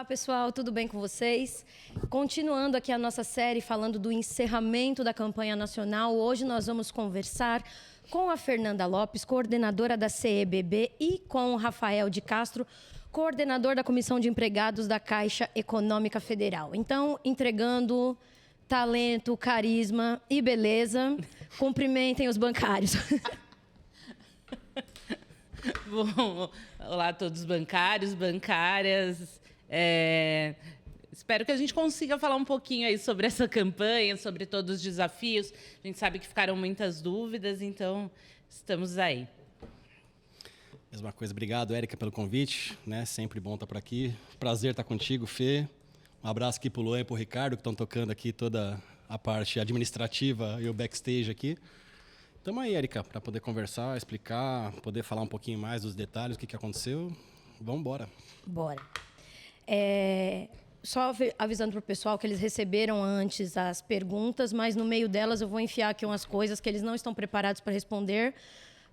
pessoal, tudo bem com vocês? Continuando aqui a nossa série falando do encerramento da campanha nacional, hoje nós vamos conversar com a Fernanda Lopes, coordenadora da CEBB, e com o Rafael de Castro, coordenador da Comissão de Empregados da Caixa Econômica Federal. Então, entregando talento, carisma e beleza, cumprimentem os bancários. Bom, olá a todos bancários, bancárias. Espero que a gente consiga falar um pouquinho aí sobre essa campanha, sobre todos os desafios. A gente sabe que ficaram muitas dúvidas, então estamos aí. Mesma coisa, obrigado, Érica, pelo convite, né? Sempre bom estar por aqui. Prazer estar contigo, Fê. Um abraço aqui para o Luan e para o Ricardo, que estão tocando aqui toda a parte administrativa e o backstage aqui. Estamos aí, Érica, para poder conversar, explicar, poder falar um pouquinho mais dos detalhes, o que aconteceu. Vamos embora. Bora. Só avisando para o pessoal que eles receberam antes as perguntas, mas no meio delas eu vou enfiar aqui umas coisas que eles não estão preparados para responder,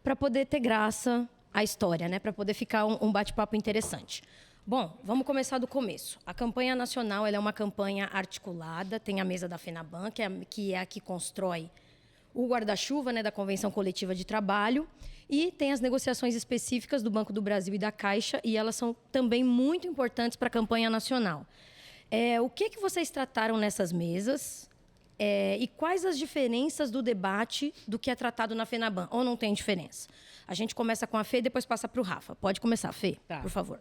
para poder ter graça a história, né? Para poder ficar um bate-papo interessante. Bom, vamos começar do começo. A campanha nacional ela é uma campanha articulada, tem a mesa da FENABAN, que é a que constrói o guarda-chuva, né, da Convenção Coletiva de Trabalho, e tem as negociações específicas do Banco do Brasil e da Caixa, e elas são também muito importantes para a campanha nacional. O que vocês trataram nessas mesas e quais as diferenças do debate do que é tratado na FENABAN? Ou não tem diferença? A gente começa com a Fê e depois passa para o Rafa. Pode começar, Fê, por favor.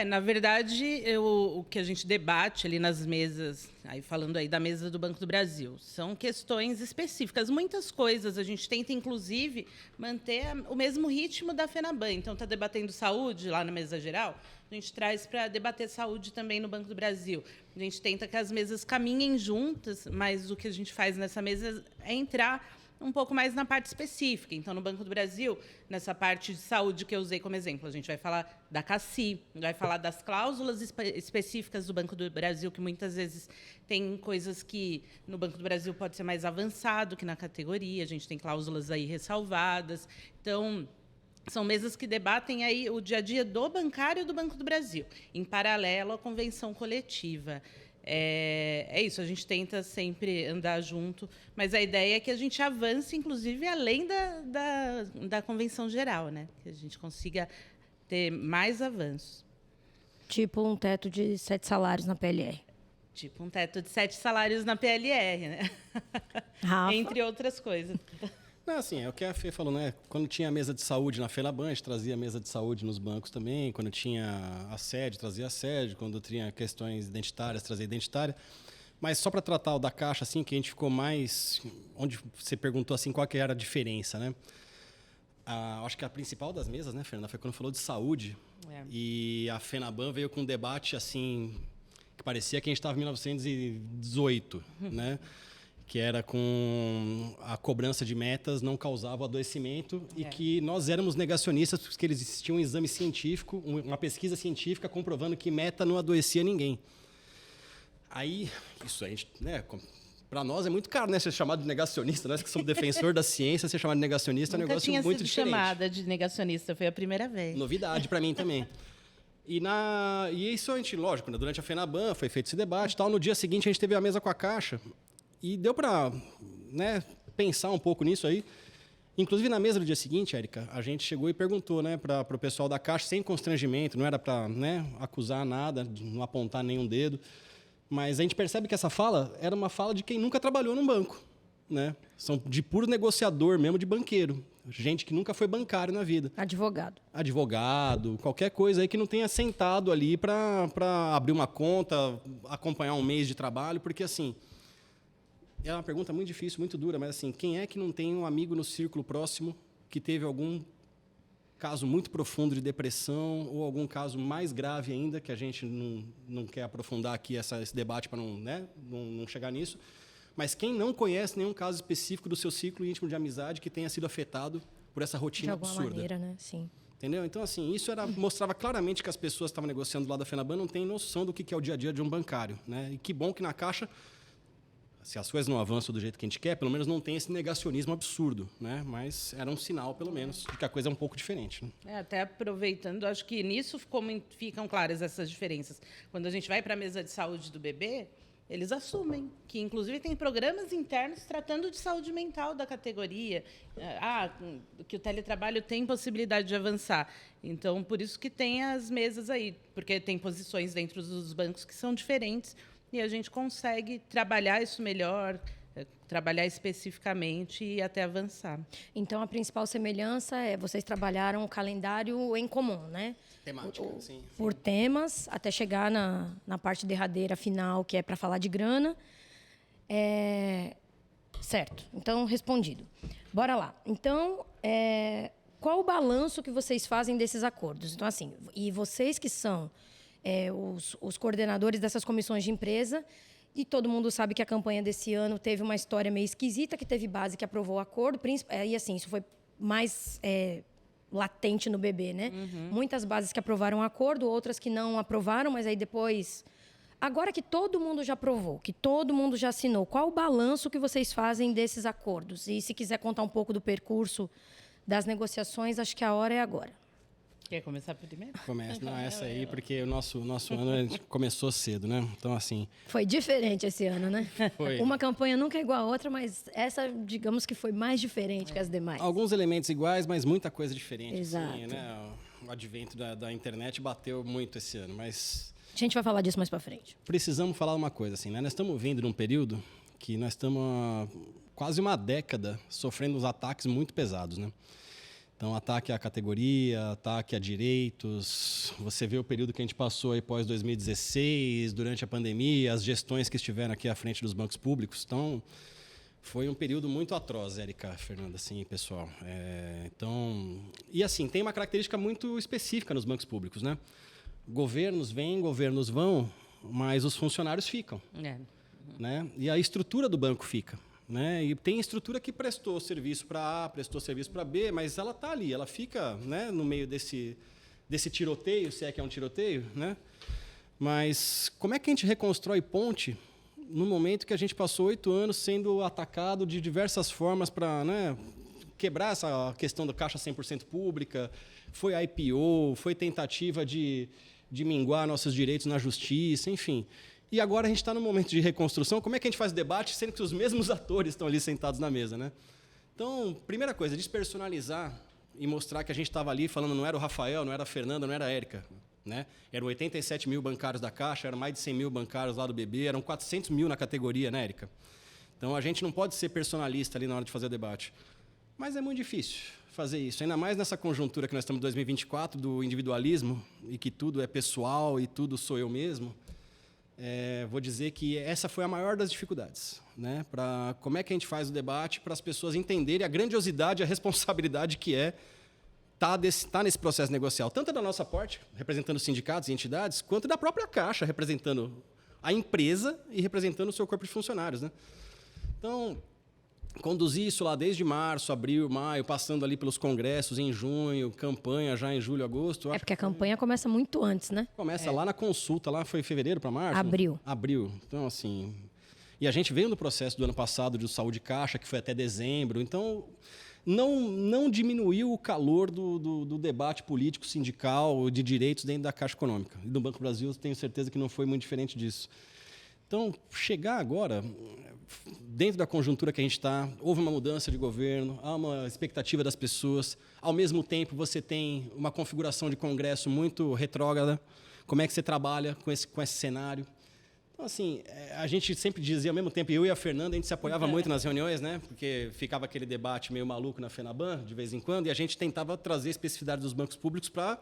Na verdade, o que a gente debate ali nas mesas, aí falando aí da mesa do Banco do Brasil, são questões específicas. Muitas coisas a gente tenta, inclusive, manter o mesmo ritmo da FENABAN. Então, está debatendo saúde lá na mesa geral, a gente traz para debater saúde também no Banco do Brasil. A gente tenta que as mesas caminhem juntas, mas o que a gente faz nessa mesa é entrar um pouco mais na parte específica. Então, no Banco do Brasil, nessa parte de saúde que eu usei como exemplo, a gente vai falar da CACI, vai falar das cláusulas específicas do Banco do Brasil, que muitas vezes tem coisas que no Banco do Brasil pode ser mais avançado que na categoria, a gente tem cláusulas aí ressalvadas. Então, são mesas que debatem aí o dia a dia do bancário e do Banco do Brasil, em paralelo à convenção coletiva. É isso, a gente tenta sempre andar junto, mas a ideia é que a gente avance, inclusive, além da convenção geral, né? Que a gente consiga ter mais avanços. Tipo um teto de 7 salários na PLR. Tipo um teto de 7 salários na PLR, né? Rafa? Entre outras coisas. Não, assim, é o que a Fê falou, né? Quando tinha a mesa de saúde na FENABAN, a gente trazia a mesa de saúde nos bancos também. Quando tinha assédio, trazia assédio. Quando tinha questões identitárias, trazia identitária. Mas só para tratar o da Caixa, assim, que a gente ficou mais... Onde você perguntou, assim, qual que era a diferença, né? Acho que a principal das mesas, né, Fernanda, foi quando falou de saúde. E a FENABAN veio com um debate, assim, que parecia que a gente estava em 1918, né? Que era com a cobrança de metas não causava adoecimento e que nós éramos negacionistas porque existia um exame científico, uma pesquisa científica comprovando que meta não adoecia ninguém. Aí, isso a gente, né, para nós é muito caro, né, ser chamado de negacionista, nós que somos defensor da ciência, ser chamado de negacionista é um negócio muito diferente. Nunca tinha sido chamada de negacionista, foi a primeira vez. Novidade para mim também. E isso a gente, lógico, durante a FENABAN foi feito esse debate e tal, no dia seguinte a gente teve a mesa com a Caixa. E deu para, né, pensar um pouco nisso aí. Inclusive, na mesa do dia seguinte, Érica, a gente chegou e perguntou, né, para o pessoal da Caixa, sem constrangimento, não era para, né, acusar nada, não apontar nenhum dedo, mas a gente percebe que essa fala era uma fala de quem nunca trabalhou num banco, né? São de puro negociador mesmo, de banqueiro. Gente que nunca foi bancário na vida. Advogado, qualquer coisa aí que não tenha sentado ali para abrir uma conta, acompanhar um mês de trabalho, porque assim... É uma pergunta muito difícil, muito dura, mas assim, quem é que não tem um amigo no círculo próximo que teve algum caso muito profundo de depressão ou algum caso mais grave ainda, que a gente não quer aprofundar aqui esse debate para não chegar nisso, mas quem não conhece nenhum caso específico do seu ciclo íntimo de amizade que tenha sido afetado por essa rotina absurda? De alguma maneira, né? Sim. Entendeu? Então, assim, isso mostrava claramente que as pessoas que estavam negociando do lado da FENABAN não têm noção do que é o dia a dia de um bancário, né? E que bom que na Caixa... se as coisas não avançam do jeito que a gente quer, pelo menos não tem esse negacionismo absurdo, né? Mas era um sinal, pelo menos, de que a coisa é um pouco diferente. Né? Até aproveitando, acho que nisso ficam claras essas diferenças. Quando a gente vai para a mesa de saúde do bebê, eles assumem que, inclusive, tem programas internos tratando de saúde mental da categoria, que o teletrabalho tem possibilidade de avançar. Então, por isso que tem as mesas aí, porque tem posições dentro dos bancos que são diferentes e a gente consegue trabalhar isso melhor, trabalhar especificamente e até avançar. Então, a principal semelhança é vocês trabalharam o calendário em comum, né? Temática, sim. Por temas, até chegar na parte derradeira final, que é para falar de grana. Certo. Então, respondido. Bora lá. Então, qual o balanço que vocês fazem desses acordos? Então, assim, e vocês que são os coordenadores dessas comissões de empresa, e todo mundo sabe que a campanha desse ano teve uma história meio esquisita, que teve base que aprovou o acordo, e assim, isso foi mais latente no bebê, né? Muitas bases que aprovaram o acordo, outras que não aprovaram, mas aí depois... Agora que todo mundo já aprovou, que todo mundo já assinou, qual o balanço que vocês fazem desses acordos? E se quiser contar um pouco do percurso das negociações, acho que a hora é agora. Quer começar primeiro? Começa. Não, essa aí, porque o nosso ano a gente começou cedo, né? Então, assim... Foi diferente esse ano, né? Foi. Uma campanha nunca é igual a outra, mas essa, digamos que foi mais diferente que as demais. Alguns elementos iguais, mas muita coisa diferente. Exato. Assim, né? O advento da internet bateu muito esse ano, mas... A gente vai falar disso mais para frente. Precisamos falar uma coisa, assim, né? Nós estamos vindo num período que nós estamos há quase uma década sofrendo uns ataques muito pesados, né? Então, ataque à categoria, ataque a direitos. Você vê o período que a gente passou aí pós 2016, durante a pandemia, as gestões que estiveram aqui à frente dos bancos públicos. Então, foi um período muito atroz, Érica, Fernanda, assim, pessoal. E assim, tem uma característica muito específica nos bancos públicos, né? Governos vêm, governos vão, mas os funcionários ficam. Né? E a estrutura do banco fica. Né? E tem estrutura que prestou serviço para A, prestou serviço para B, mas ela está ali, ela fica, né, no meio desse tiroteio, se é que é um tiroteio. Né? Mas como é que a gente reconstrói ponte no momento que a gente passou 8 anos sendo atacado de diversas formas para, né, quebrar essa questão da Caixa 100% pública? Foi IPO, foi tentativa de minguar nossos direitos na justiça, enfim... E agora a gente está no momento de reconstrução. Como é que a gente faz o debate, sendo que os mesmos atores estão ali sentados na mesa, né? Então, primeira coisa, despersonalizar e mostrar que a gente estava ali falando não era o Rafael, não era a Fernanda, não era a Érica. Né? Eram 87 mil bancários da Caixa, eram mais de 100 mil bancários lá do BB, eram 400 mil na categoria, né, Érica? Então, a gente não pode ser personalista ali na hora de fazer o debate. Mas é muito difícil fazer isso, ainda mais nessa conjuntura que nós estamos em 2024, do individualismo, e que tudo é pessoal e tudo sou eu mesmo. Vou dizer que essa foi a maior das dificuldades, né? Para como é que a gente faz o debate para as pessoas entenderem a grandiosidade, a responsabilidade que tá nesse processo negocial, tanto da nossa parte, representando sindicatos e entidades, quanto da própria Caixa, representando a empresa e representando o seu corpo de funcionários, né? Então, conduzir isso lá desde março, abril, maio, passando ali pelos congressos em junho, campanha já em julho, agosto. Porque a campanha começa muito antes, né? Começa lá na consulta, lá foi fevereiro para março? Abril. Então, assim... E a gente veio no processo do ano passado de Saúde Caixa, que foi até dezembro. Então, não diminuiu o calor do debate político, sindical, de direitos dentro da Caixa Econômica. E do Banco do Brasil, tenho certeza que não foi muito diferente disso. Então, chegar agora... Dentro da conjuntura que a gente está, houve uma mudança de governo, há uma expectativa das pessoas. Ao mesmo tempo, você tem uma configuração de Congresso muito retrógrada. Como é que você trabalha com esse cenário? Então, assim, a gente sempre dizia, ao mesmo tempo, eu e a Fernanda, a gente se apoiava muito nas reuniões, né? Porque ficava aquele debate meio maluco na FENABAN, de vez em quando, e a gente tentava trazer a especificidade dos bancos públicos para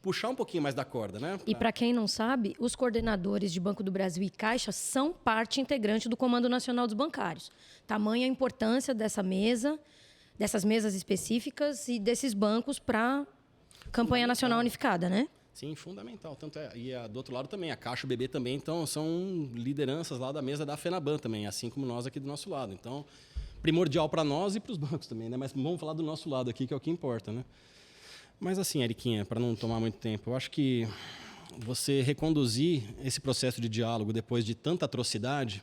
puxar um pouquinho mais da corda, né? E para quem não sabe, os coordenadores de Banco do Brasil e Caixa são parte integrante do Comando Nacional dos Bancários. Tamanha a importância dessa mesa, dessas mesas específicas e desses bancos para a campanha nacional unificada, né? Sim, fundamental. Tanto e do outro lado também, a Caixa e o BB também são lideranças lá da mesa da FENABAN também, assim como nós aqui do nosso lado. Então, primordial para nós e para os bancos também, né? Mas vamos falar do nosso lado aqui, que é o que importa, né? Mas assim, Eriquinha, para não tomar muito tempo, eu acho que você reconduzir esse processo de diálogo depois de tanta atrocidade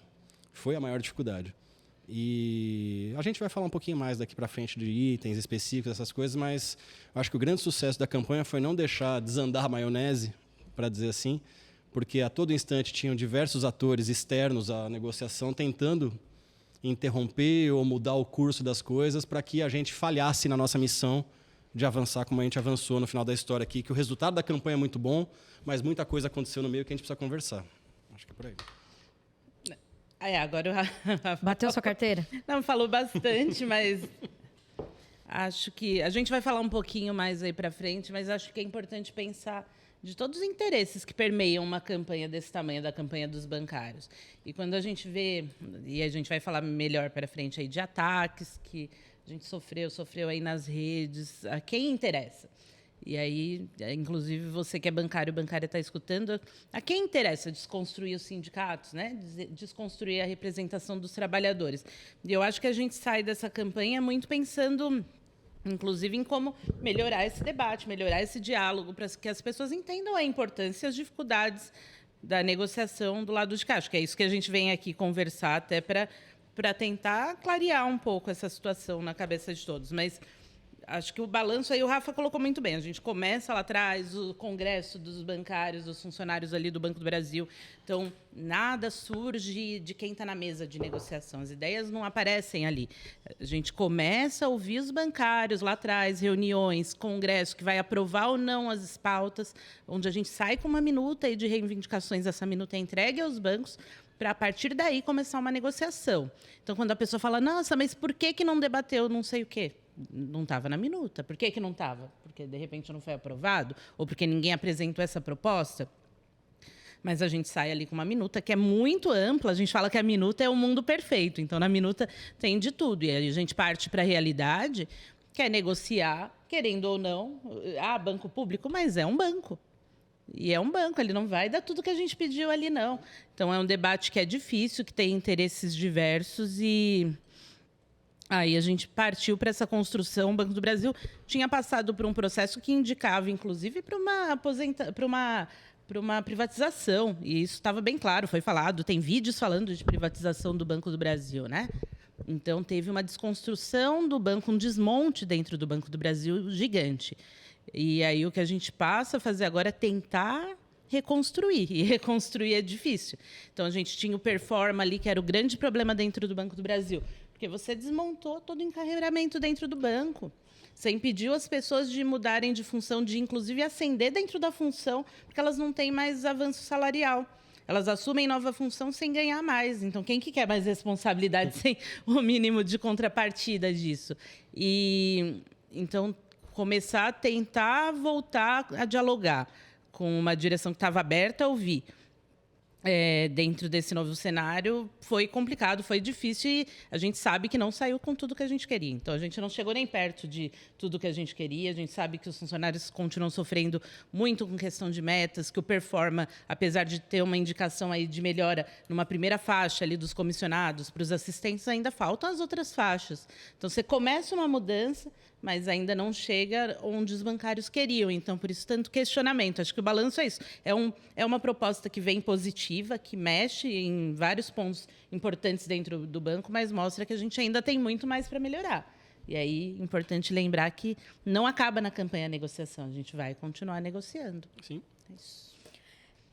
Foi a maior dificuldade. E a gente vai falar um pouquinho mais daqui para frente de itens específicos, essas coisas, mas eu acho que o grande sucesso da campanha foi não deixar desandar a maionese, para dizer assim, porque a todo instante tinham diversos atores externos à negociação tentando interromper ou mudar o curso das coisas para que a gente falhasse na nossa missão de avançar como a gente avançou no final da história aqui, que o resultado da campanha é muito bom, mas muita coisa aconteceu no meio que a gente precisa conversar. Acho que é por aí. Agora o Bateu sua carteira? Não, falou bastante, mas acho que a gente vai falar um pouquinho mais aí para frente, mas acho que é importante pensar de todos os interesses que permeiam uma campanha desse tamanho, da campanha dos bancários. E quando a gente vê, e a gente vai falar melhor para frente aí de ataques que a gente sofreu aí nas redes, a quem interessa? E aí, inclusive, você que é bancária está escutando, a quem interessa desconstruir os sindicatos, né? Desconstruir a representação dos trabalhadores. E eu acho que a gente sai dessa campanha muito pensando, inclusive, em como melhorar esse debate, melhorar esse diálogo, para que as pessoas entendam a importância e as dificuldades da negociação do lado de cá. Acho que é isso que a gente vem aqui conversar, até para tentar clarear um pouco essa situação na cabeça de todos. Mas acho que o balanço aí o Rafa colocou muito bem. A gente começa lá atrás, o congresso dos bancários, dos funcionários ali do Banco do Brasil. Então, nada surge de quem está na mesa de negociação. As ideias não aparecem ali. A gente começa a ouvir os bancários lá atrás, reuniões, congresso, que vai aprovar ou não as pautas, onde a gente sai com uma minuta aí de reivindicações. Essa minuta é entregue aos bancos, para, a partir daí, começar uma negociação. Então, quando a pessoa fala, nossa, mas por que não debateu não sei o quê? Não estava na minuta. Por que não estava? Porque, de repente, não foi aprovado? Ou porque ninguém apresentou essa proposta? Mas a gente sai ali com uma minuta que é muito ampla. A gente fala que a minuta é o mundo perfeito. Então, na minuta tem de tudo. E aí a gente parte para a realidade, que é negociar, querendo ou não. Banco público, mas é um banco. E é um banco, ele não vai dar tudo que a gente pediu ali, não. Então, é um debate que é difícil, que tem interesses diversos e aí a gente partiu para essa construção. O Banco do Brasil tinha passado por um processo que indicava, inclusive, para uma privatização. E isso estava bem claro, foi falado. Tem vídeos falando de privatização do Banco do Brasil, né? Então, teve uma desconstrução do banco, um desmonte dentro do Banco do Brasil gigante. E aí o que a gente passa a fazer agora é tentar reconstruir. E reconstruir é difícil. Então, a gente tinha o Performa ali, que era o grande problema dentro do Banco do Brasil. Porque você desmontou todo o encarreiramento dentro do banco. Você impediu as pessoas de mudarem de função, de, inclusive, ascender dentro da função, porque elas não têm mais avanço salarial. Elas assumem nova função sem ganhar mais. Então, quem que quer mais responsabilidade sem o mínimo de contrapartida disso? E, então, começar a tentar voltar a dialogar com uma direção que estava aberta a ouvir. Dentro desse novo cenário, foi complicado, foi difícil e a gente sabe que não saiu com tudo que a gente queria. Então, a gente não chegou nem perto de tudo que a gente queria. A gente sabe que os funcionários continuam sofrendo muito com questão de metas, que o Performa, apesar de ter uma indicação aí de melhora numa primeira faixa ali dos comissionados, para os assistentes, ainda faltam as outras faixas. Então, você começa uma mudança, mas ainda não chega onde os bancários queriam. Então, por isso, tanto questionamento. Acho que o balanço é isso. É uma proposta que vem positiva, que mexe em vários pontos importantes dentro do banco, mas mostra que a gente ainda tem muito mais para melhorar. E aí, é importante lembrar que não acaba na campanha a negociação. A gente vai continuar negociando. Sim. É isso.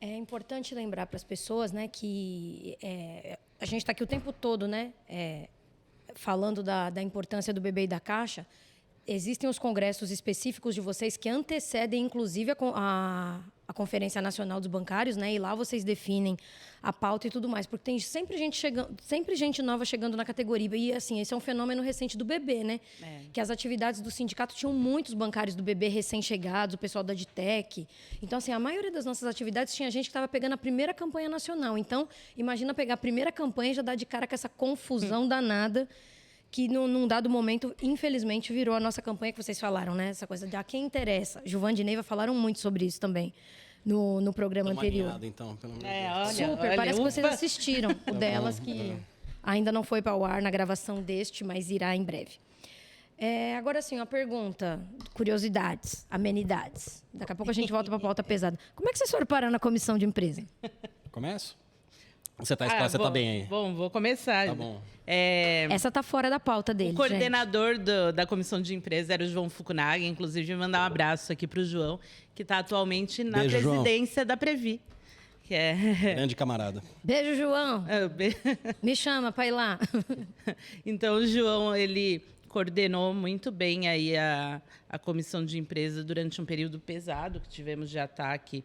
É importante lembrar para as pessoas, né, que a gente está aqui o tempo todo, né, falando da importância do bebê e da caixa. Existem os congressos específicos de vocês que antecedem, inclusive, a Conferência Nacional dos Bancários, né? E lá vocês definem a pauta e tudo mais. Porque tem sempre gente nova chegando na categoria. E, assim, esse é um fenômeno recente do BB, né? Que as atividades do sindicato tinham muitos bancários do BB recém-chegados, o pessoal da Adtec. Então, assim, a maioria das nossas atividades tinha gente que estava pegando a primeira campanha nacional. Então, imagina pegar a primeira campanha e já dar de cara com essa confusão danada que, num dado momento, infelizmente, virou a nossa campanha que vocês falaram, né? Essa coisa de a quem interessa. Giovanni e Neiva falaram muito sobre isso também no programa anterior. Alinhado, então, pelo amor de Deus. Super, parece que vocês assistiram o delas, que ainda não foi para o ar na gravação deste, mas irá em breve. Agora, sim, uma pergunta, curiosidades, amenidades. Daqui a pouco a gente volta para a pauta pesada. Como é que vocês foram parar na comissão de empresa? Começo? Você tá bem aí? Bom, vou começar. Tá bom. Essa tá fora da pauta dele, O coordenador da comissão de empresa era o João Fukunaga, inclusive mandar um abraço aqui para o João, que está atualmente na Beijo, presidência da Previ. Que é... Grande camarada. Beijo, João. Me chama para ir lá. Então, o João, ele coordenou muito bem aí a comissão de empresa durante um período pesado que tivemos de ataque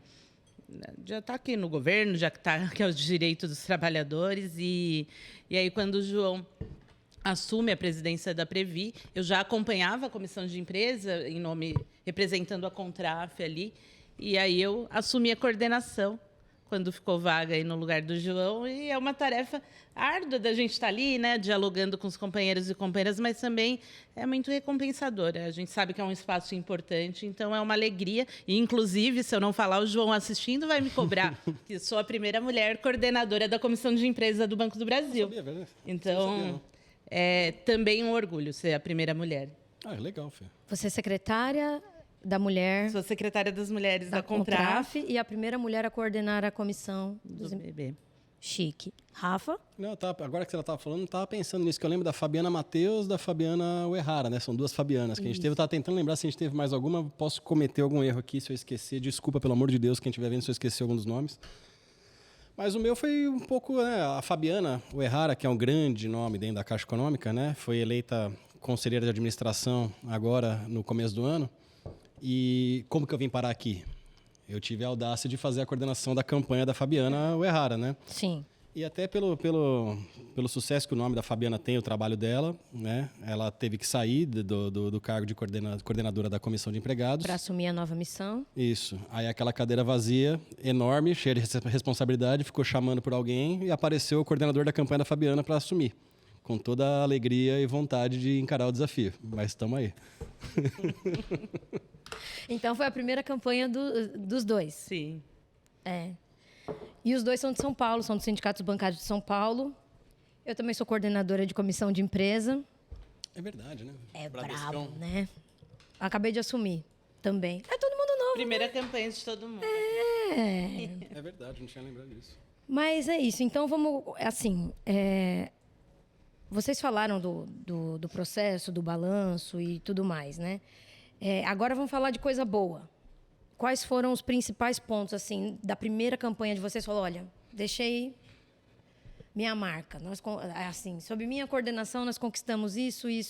no governo, que é os direitos dos trabalhadores. E aí, quando o João assume a presidência da Previ, eu já acompanhava a comissão de empresa, representando a Contraf ali, e aí eu assumi a coordenação quando ficou vaga aí no lugar do João, e é uma tarefa árdua da gente estar ali, né, dialogando com os companheiros e companheiras, mas também é muito recompensadora. A gente sabe que é um espaço importante, então é uma alegria. E, inclusive, se eu não falar, o João assistindo vai me cobrar, que sou a primeira mulher coordenadora da Comissão de Empresa do Banco do Brasil. Não sabia, verdade? Então, é também um orgulho ser a primeira mulher. Ah, é legal, Fê. Você é secretária da mulher Sou secretária das mulheres da Contraf e a primeira mulher a coordenar a comissão do BB. Chique. Rafa? Não, agora que você estava falando, eu estava pensando nisso, que eu lembro da Fabiana Matheus, da Fabiana Uehara, né? São duas Fabianas que a gente teve. Eu estava tentando lembrar se a gente teve mais alguma. Posso cometer algum erro aqui se eu esquecer. Desculpa, pelo amor de Deus, quem estiver vendo, se eu esquecer algum dos nomes. Mas o meu foi um pouco, né? A Fabiana Uehara, que é um grande nome dentro da Caixa Econômica, né? Foi eleita conselheira de administração agora, no começo do ano. E como que eu vim parar aqui? Eu tive a audácia de fazer a coordenação da campanha da Fabiana Uehara, né? Sim. E até pelo sucesso que o nome da Fabiana tem, o trabalho dela, né? Ela teve que sair do cargo de coordenadora da Comissão de Empregados. Para assumir a nova missão. Isso. Aí aquela cadeira vazia, enorme, cheia de responsabilidade, ficou chamando por alguém e apareceu o coordenador da campanha da Fabiana para assumir. Com toda a alegria e vontade de encarar o desafio. Mas estamos aí. Então foi a primeira campanha dos dois. Sim. E os dois são de São Paulo, são dos sindicatos bancários de São Paulo. Eu também sou coordenadora de comissão de empresa. É verdade, né? É bravo, né? Acabei de assumir também. É todo mundo novo. Primeira campanha de todo mundo. É verdade, não tinha lembrado disso. Mas é isso. Então vamos, assim, vocês falaram do processo, do balanço e tudo mais, né? Agora vamos falar de coisa boa. Quais foram os principais pontos, assim, da primeira campanha de vocês? Falou, olha, deixei minha marca. Assim, sob minha coordenação, nós conquistamos isso. E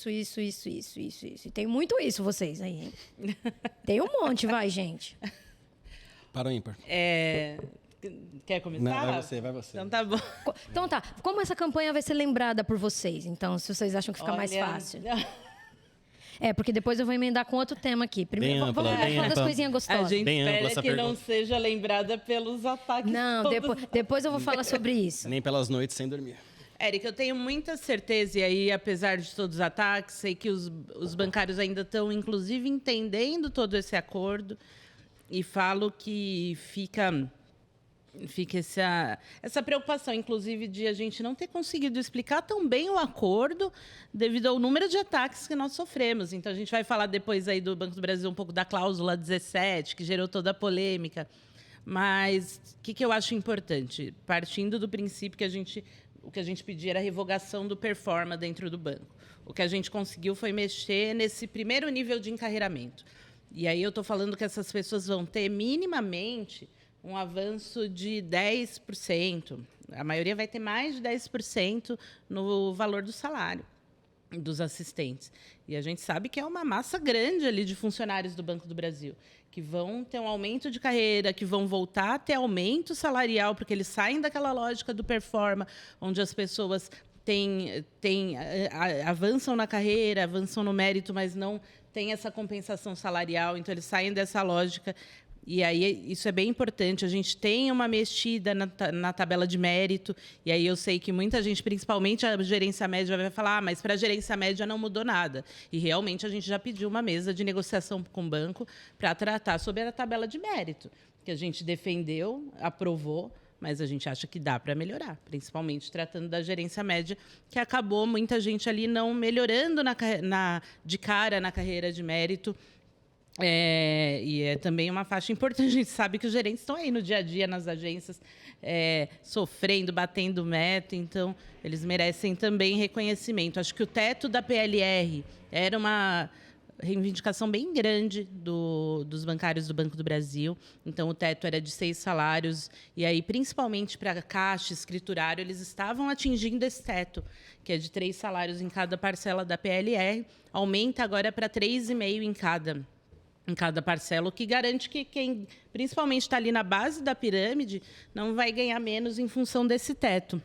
tem muito isso, vocês aí, hein? Tem um monte, vai, gente. Para o ímpar. Quer começar? Não, vai você. Então tá bom. Então tá. Como essa campanha vai ser lembrada por vocês? Então, se vocês acham que fica mais fácil. Porque depois eu vou emendar com outro tema aqui. Primeiro, vamos falar das coisinhas gostosas. A gente Bem ampla espera essa que não pergunta. seja lembrada pelos ataques. Não, depois eu vou falar sobre isso. Nem pelas noites sem dormir. Érica, eu tenho muita certeza, e aí, apesar de todos os ataques, sei que os bancários ainda estão, inclusive, entendendo todo esse acordo. E falo que fica essa preocupação, inclusive, de a gente não ter conseguido explicar tão bem o acordo devido ao número de ataques que nós sofremos. Então, a gente vai falar depois aí do Banco do Brasil um pouco da cláusula 17, que gerou toda a polêmica. Mas o que eu acho importante? Partindo do princípio que o que a gente pedia era a revogação do performa dentro do banco. O que a gente conseguiu foi mexer nesse primeiro nível de encarreiramento. E aí eu estou falando que essas pessoas vão ter minimamente um avanço de 10%. A maioria vai ter mais de 10% no valor do salário dos assistentes. E a gente sabe que é uma massa grande ali de funcionários do Banco do Brasil, que vão ter um aumento de carreira, que vão voltar a ter aumento salarial, porque eles saem daquela lógica do performa, onde as pessoas avançam na carreira, avançam no mérito, mas não tem essa compensação salarial. Então, eles saem dessa lógica. E aí, isso é bem importante. A gente tem uma mexida na tabela de mérito. E aí, eu sei que muita gente, principalmente a gerência média, vai falar mas para a gerência média não mudou nada. E, realmente, a gente já pediu uma mesa de negociação com o banco para tratar sobre a tabela de mérito, que a gente defendeu, aprovou, mas a gente acha que dá para melhorar, principalmente tratando da gerência média, que acabou muita gente ali não melhorando de cara na carreira de mérito, E é também uma faixa importante. A gente sabe que os gerentes estão aí no dia a dia, nas agências, sofrendo, batendo meta. Então, eles merecem também reconhecimento. Acho que o teto da PLR era uma reivindicação bem grande dos bancários do Banco do Brasil. Então, o teto era de 6 salários. E aí, principalmente para caixa, escriturário, eles estavam atingindo esse teto, que é de 3 salários em cada parcela da PLR. Aumenta agora para 3,5 em cada parcela, o que garante que quem principalmente está ali na base da pirâmide não vai ganhar menos em função desse teto.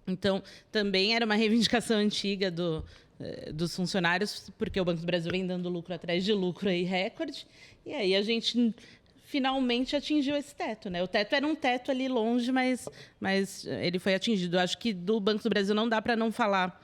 Então, também era uma reivindicação antiga dos funcionários, porque o Banco do Brasil vem dando lucro atrás de lucro aí, recorde, e aí a gente finalmente atingiu esse teto, né? O teto era um teto ali longe, mas ele foi atingido. Eu acho que do Banco do Brasil não dá para não falar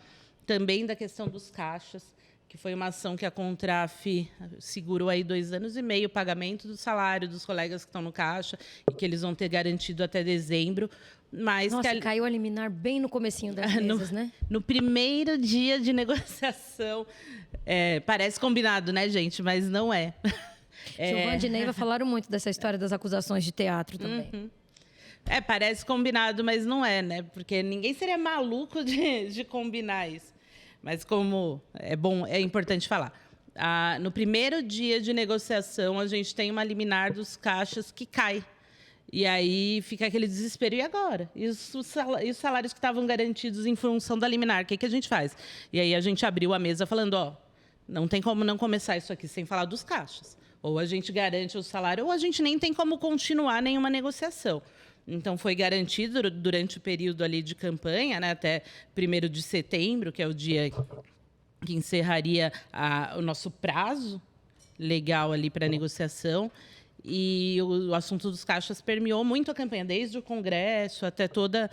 também da questão dos caixas, que foi uma ação que a Contraf segurou aí 2 anos e meio o pagamento do salário dos colegas que estão no caixa e que eles vão ter garantido até dezembro. Mas Nossa, caiu a liminar bem no comecinho das mesas, né? No primeiro dia de negociação. Parece combinado, né, gente? Mas não é. Giovanni e Neiva falaram muito dessa história das acusações de teatro também. Uhum. Parece combinado, mas não é, né? Porque ninguém seria maluco de combinar isso. Mas como é importante falar. No primeiro dia de negociação, a gente tem uma liminar dos caixas que cai. E aí fica aquele desespero. E agora? E os salários que estavam garantidos em função da liminar? O que a gente faz? E aí a gente abriu a mesa falando, não tem como não começar isso aqui sem falar dos caixas. Ou a gente garante o salário, ou a gente nem tem como continuar nenhuma negociação. Então, foi garantido durante o período ali de campanha, né, até 1º de setembro, que é o dia que encerraria o nosso prazo legal ali para negociação. E o assunto dos caixas permeou muito a campanha, desde o Congresso até toda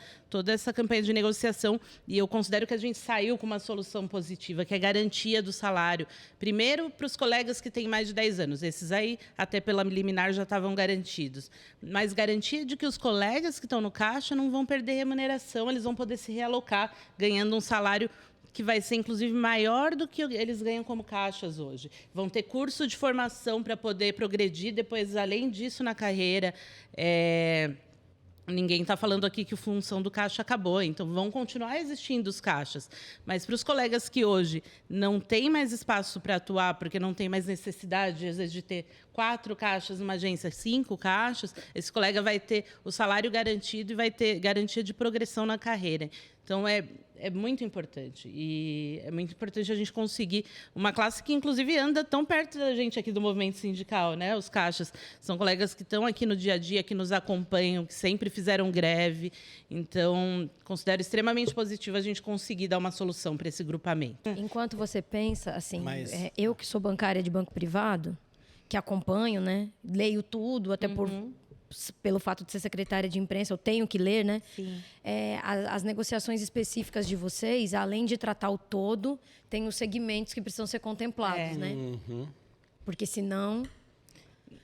essa campanha de negociação. E eu considero que a gente saiu com uma solução positiva, que é a garantia do salário. Primeiro, para os colegas que têm mais de 10 anos. Esses aí, até pela liminar, já estavam garantidos. Mas garantia de que os colegas que estão no caixa não vão perder remuneração, eles vão poder se realocar, ganhando um salário que vai ser, inclusive, maior do que eles ganham como caixas hoje. Vão ter curso de formação para poder progredir depois, além disso, na carreira. Ninguém está falando aqui que a função do caixa acabou, então vão continuar existindo os caixas. Mas para os colegas que hoje não têm mais espaço para atuar, porque não tem mais necessidade, às vezes, de ter 4 caixas numa agência, 5 caixas, esse colega vai ter o salário garantido e vai ter garantia de progressão na carreira. Então, é muito importante. E é muito importante a gente conseguir uma classe que, inclusive, anda tão perto da gente aqui do movimento sindical, né? Os caixas são colegas que estão aqui no dia a dia, que nos acompanham, que sempre fizeram greve. Então, considero extremamente positivo a gente conseguir dar uma solução para esse grupamento. Enquanto você pensa, assim, eu que sou bancária de banco privado, que acompanho, né? Leio tudo, até pelo fato de ser secretária de imprensa, eu tenho que ler, né? Sim. As negociações específicas de vocês, além de tratar o todo, tem os segmentos que precisam ser contemplados, né? Porque senão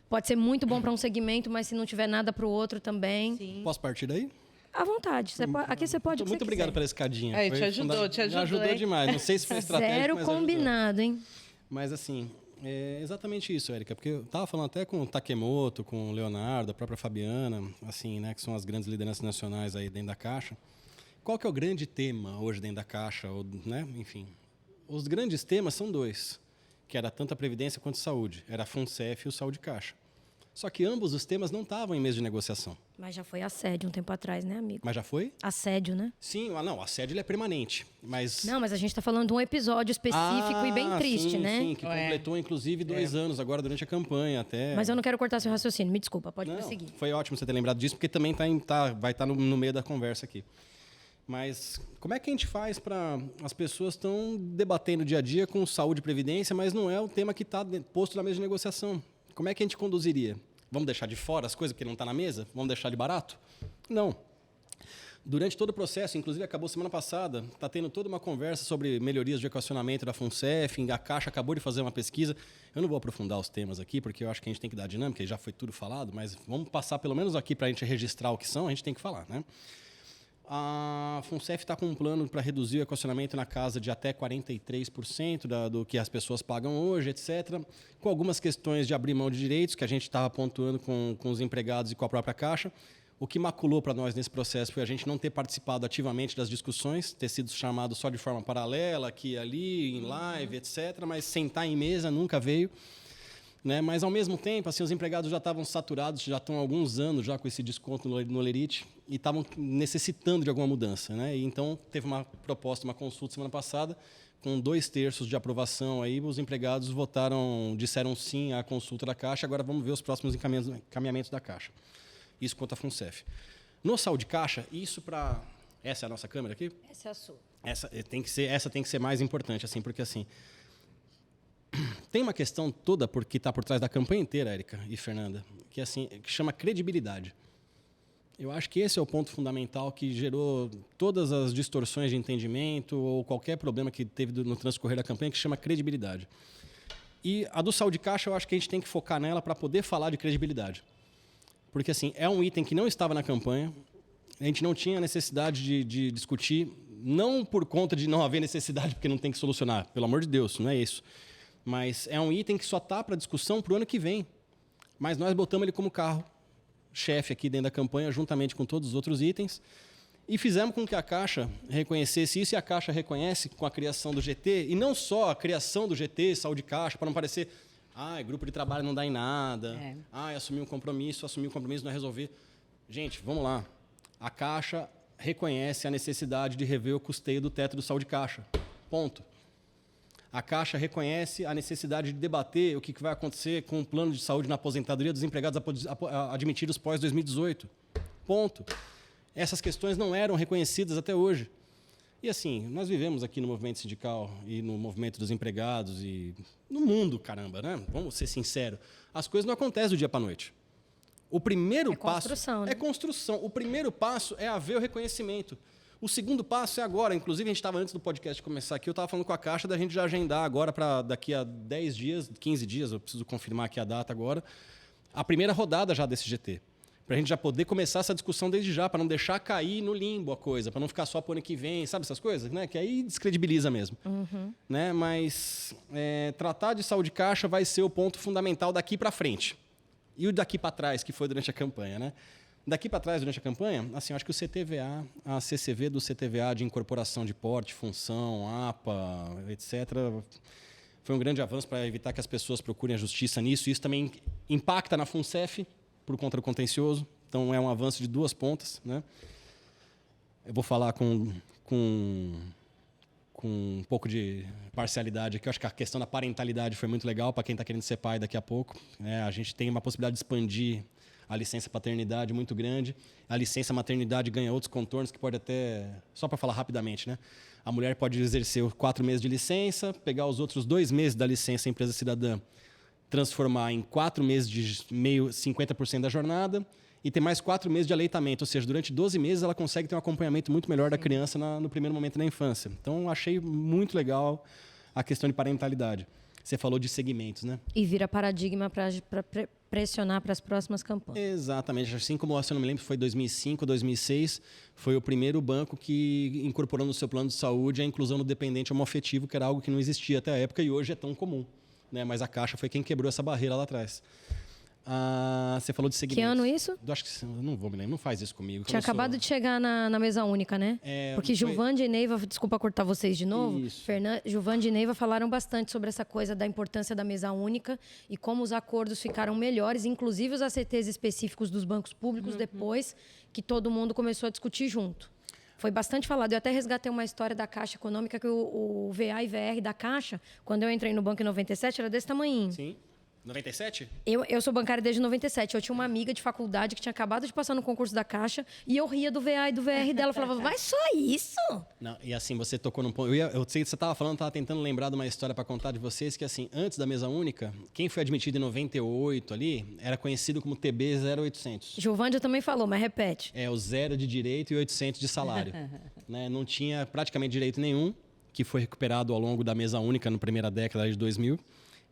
pode ser muito bom para um segmento, mas se não tiver nada para o outro também. Sim. Posso partir daí? À vontade. Aqui você pode. Muito obrigado pela escadinha. Te ajudou. Me ajudou demais. Não sei se foi estratégico, Zero mas combinado, ajudou. hein? Mas assim, é exatamente isso, Érica, porque eu estava falando até com o Takemoto, com o Leonardo, a própria Fabiana, assim, né, que são as grandes lideranças nacionais aí dentro da Caixa. Qual que é o grande tema hoje dentro da Caixa, né? Enfim, os grandes temas são 2, que era tanto a Previdência quanto a Saúde, era a Funcef e o Saúde Caixa. Só que ambos os temas não estavam em mesa de negociação. Mas já foi assédio um tempo atrás, né, amigo? Mas já foi? Assédio, né? Sim, não, o assédio ele é permanente, mas... Não, mas a gente está falando de um episódio específico e bem triste, sim, né? Sim, que completou, inclusive, 2 anos agora durante a campanha até. Mas eu não quero cortar seu raciocínio, me desculpa, pode Não, prosseguir. foi ótimo você ter lembrado disso, porque também vai estar no meio da conversa aqui. Mas como é que a gente faz para... As pessoas estão debatendo dia a dia com saúde e previdência, mas não é o tema que está posto na mesa de negociação. Como é que a gente conduziria? Vamos deixar de fora as coisas porque não está na mesa? Vamos deixar de barato? Não. Durante todo o processo, inclusive acabou semana passada, está tendo toda uma conversa sobre melhorias de equacionamento da Funcef, a Caixa acabou de fazer uma pesquisa. Eu não vou aprofundar os temas aqui, porque eu acho que a gente tem que dar dinâmica, e já foi tudo falado, mas vamos passar pelo menos aqui para a gente registrar o que são, a gente tem que falar, né? A FUNCEF está com um plano para reduzir o equacionamento na casa de até 43% do que as pessoas pagam hoje, etc. Com algumas questões de abrir mão de direitos, que a gente estava pontuando com os empregados e com a própria Caixa. O que maculou para nós nesse processo foi a gente não ter participado ativamente das discussões, ter sido chamado só de forma paralela, aqui e ali, em live, etc. Mas sentar em mesa nunca veio. Né? Mas, ao mesmo tempo, assim, os empregados já estavam saturados, já estão há alguns anos já com esse desconto no Olerite e estavam necessitando de alguma mudança. Né? E, então, teve uma proposta, uma consulta semana passada, com 2/3 de aprovação. Aí, os empregados disseram sim à consulta da Caixa. Agora vamos ver os próximos encaminhamentos da Caixa. Isso quanto à FUNCEF. No Saúde Caixa, isso para... Essa é a nossa câmera aqui? Essa é a sua. Essa tem que ser mais importante, assim, porque assim... Tem uma questão toda que está por trás da campanha inteira, Érica e Fernanda, que chama credibilidade. Eu acho que esse é o ponto fundamental que gerou todas as distorções de entendimento ou qualquer problema que teve no transcorrer da campanha, que chama credibilidade. E a do Saúde Caixa, eu acho que a gente tem que focar nela para poder falar de credibilidade. Porque assim, é um item que não estava na campanha, a gente não tinha necessidade de discutir, não por conta de não haver necessidade, porque não tem que solucionar, pelo amor de Deus, não é isso. Mas é um item que só está para discussão para o ano que vem. Mas nós botamos ele como carro-chefe aqui dentro da campanha, juntamente com todos os outros itens, e fizemos com que a Caixa reconhecesse isso, e a Caixa reconhece com a criação do GT, e não só a criação do GT, Saúde Caixa, para não parecer, grupo de trabalho não dá em nada, assumir um compromisso não é resolver. Gente, vamos lá. A Caixa reconhece a necessidade de rever o custeio do teto do Saúde Caixa. Ponto. A Caixa reconhece a necessidade de debater o que vai acontecer com o plano de saúde na aposentadoria dos empregados admitidos pós-2018. Ponto. Essas questões não eram reconhecidas até hoje. E assim, nós vivemos aqui no movimento sindical e no movimento dos empregados e no mundo, caramba, né? Vamos ser sinceros. As coisas não acontecem do dia para a noite. O primeiro passo construção, né? é construção. O primeiro passo é haver o reconhecimento. O segundo passo é agora. Inclusive, a gente estava antes do podcast começar aqui, eu estava falando com a Caixa da gente já agendar agora para daqui a 10 dias, 15 dias, eu preciso confirmar aqui a data agora, a primeira rodada já desse GT. Para a gente já poder começar essa discussão desde já, para não deixar cair no limbo a coisa, para não ficar só para o ano que vem, sabe essas coisas? Né? Que aí descredibiliza mesmo. Né? Mas tratar de Saúde Caixa vai ser o ponto fundamental daqui para frente. E o daqui para trás, que foi durante a campanha, né? Daqui para trás, durante a campanha, assim, eu acho que o CTVA, a CCV do CTVA de incorporação de porte, função, APA, etc., foi um grande avanço para evitar que as pessoas procurem a justiça nisso. Isso também impacta na FUNCEF, por conta do contencioso. Então, é um avanço de duas pontas. Né? Eu vou falar com um pouco de parcialidade aqui. Eu acho que a questão da parentalidade foi muito legal para quem está querendo ser pai daqui a pouco. A gente tem uma possibilidade de expandir a licença paternidade muito grande. A licença maternidade ganha outros contornos que pode até... Só para falar rapidamente, né? A mulher pode exercer 4 meses de licença, pegar os outros 2 meses da licença empresa cidadã, transformar em 4 meses de 50% da jornada e ter mais 4 meses de aleitamento. Ou seja, durante 12 meses ela consegue ter um acompanhamento muito melhor da criança no primeiro momento da infância. Então, achei muito legal a questão de parentalidade. Você falou de segmentos, né? E vira paradigma para pressionar para as próximas campanhas. Exatamente. Assim como, se eu não me lembro, foi 2005, 2006, foi o primeiro banco que incorporou no seu plano de saúde a inclusão do dependente homoafetivo, que era algo que não existia até a época e hoje é tão comum. Né? Mas a Caixa foi quem quebrou essa barreira lá atrás. Você falou de segmentos. Que ano isso? Eu acho que não vou me lembrar, não faz isso comigo. Tinha acabado de chegar na mesa única, né? Porque Gilvande e Neiva, desculpa cortar vocês de novo, Gilvande e Neiva falaram bastante sobre essa coisa da importância da mesa única e como os acordos ficaram melhores, inclusive os ACTs específicos dos bancos públicos, depois que todo mundo começou a discutir junto. Foi bastante falado. Eu até resgatei uma história da Caixa Econômica, que o VA e VR da Caixa, quando eu entrei no banco em 97, era desse tamanhinho. Sim. 97? Eu sou bancária desde 97. Eu tinha uma amiga de faculdade que tinha acabado de passar no concurso da Caixa e eu ria do VA e do VR dela. Eu falava, mas só isso? Não, e assim, você tocou num ponto... Eu sei que você estava falando, estava tentando lembrar de uma história para contar de vocês, que assim, antes da mesa única, quem foi admitido em 98 ali, era conhecido como TB 0800. Gilvândia também falou, mas repete. O 0 de direito e 800 de salário. Né? Não tinha praticamente direito nenhum, que foi recuperado ao longo da mesa única na primeira década de 2000.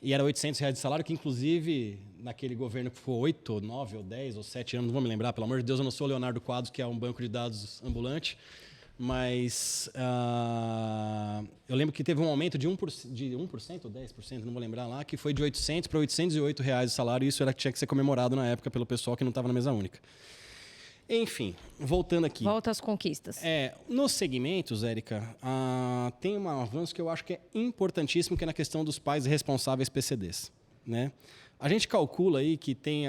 E era R$ 800 de salário, que inclusive naquele governo que foi 8, ou 9, ou 10, ou 7 anos, não vou me lembrar, pelo amor de Deus, eu não sou o Leonardo Quadros, que é um banco de dados ambulante, mas eu lembro que teve um aumento de 1% ou 10%, não vou lembrar lá, que foi de 800 para R$ 808 de salário, e isso tinha que ser comemorado na época pelo pessoal que não estava na mesa única. Enfim, voltando aqui. Volta às conquistas. Nos segmentos, Érica, tem um avanço que eu acho que é importantíssimo, que é na questão dos pais responsáveis PCDs. Né? A gente calcula aí que tem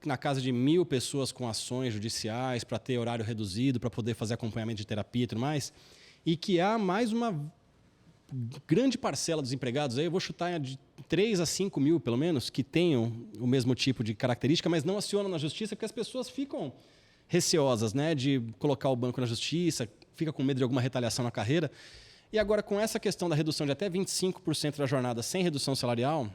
na casa de 1.000 pessoas com ações judiciais para ter horário reduzido, para poder fazer acompanhamento de terapia e tudo mais, e que há mais uma grande parcela dos empregados, aí eu vou chutar de 3 a 5 mil, pelo menos, que tenham o mesmo tipo de característica, mas não acionam na justiça, porque as pessoas ficam receosas, né, de colocar o banco na justiça, fica com medo de alguma retaliação na carreira. E agora, com essa questão da redução de até 25% da jornada sem redução salarial,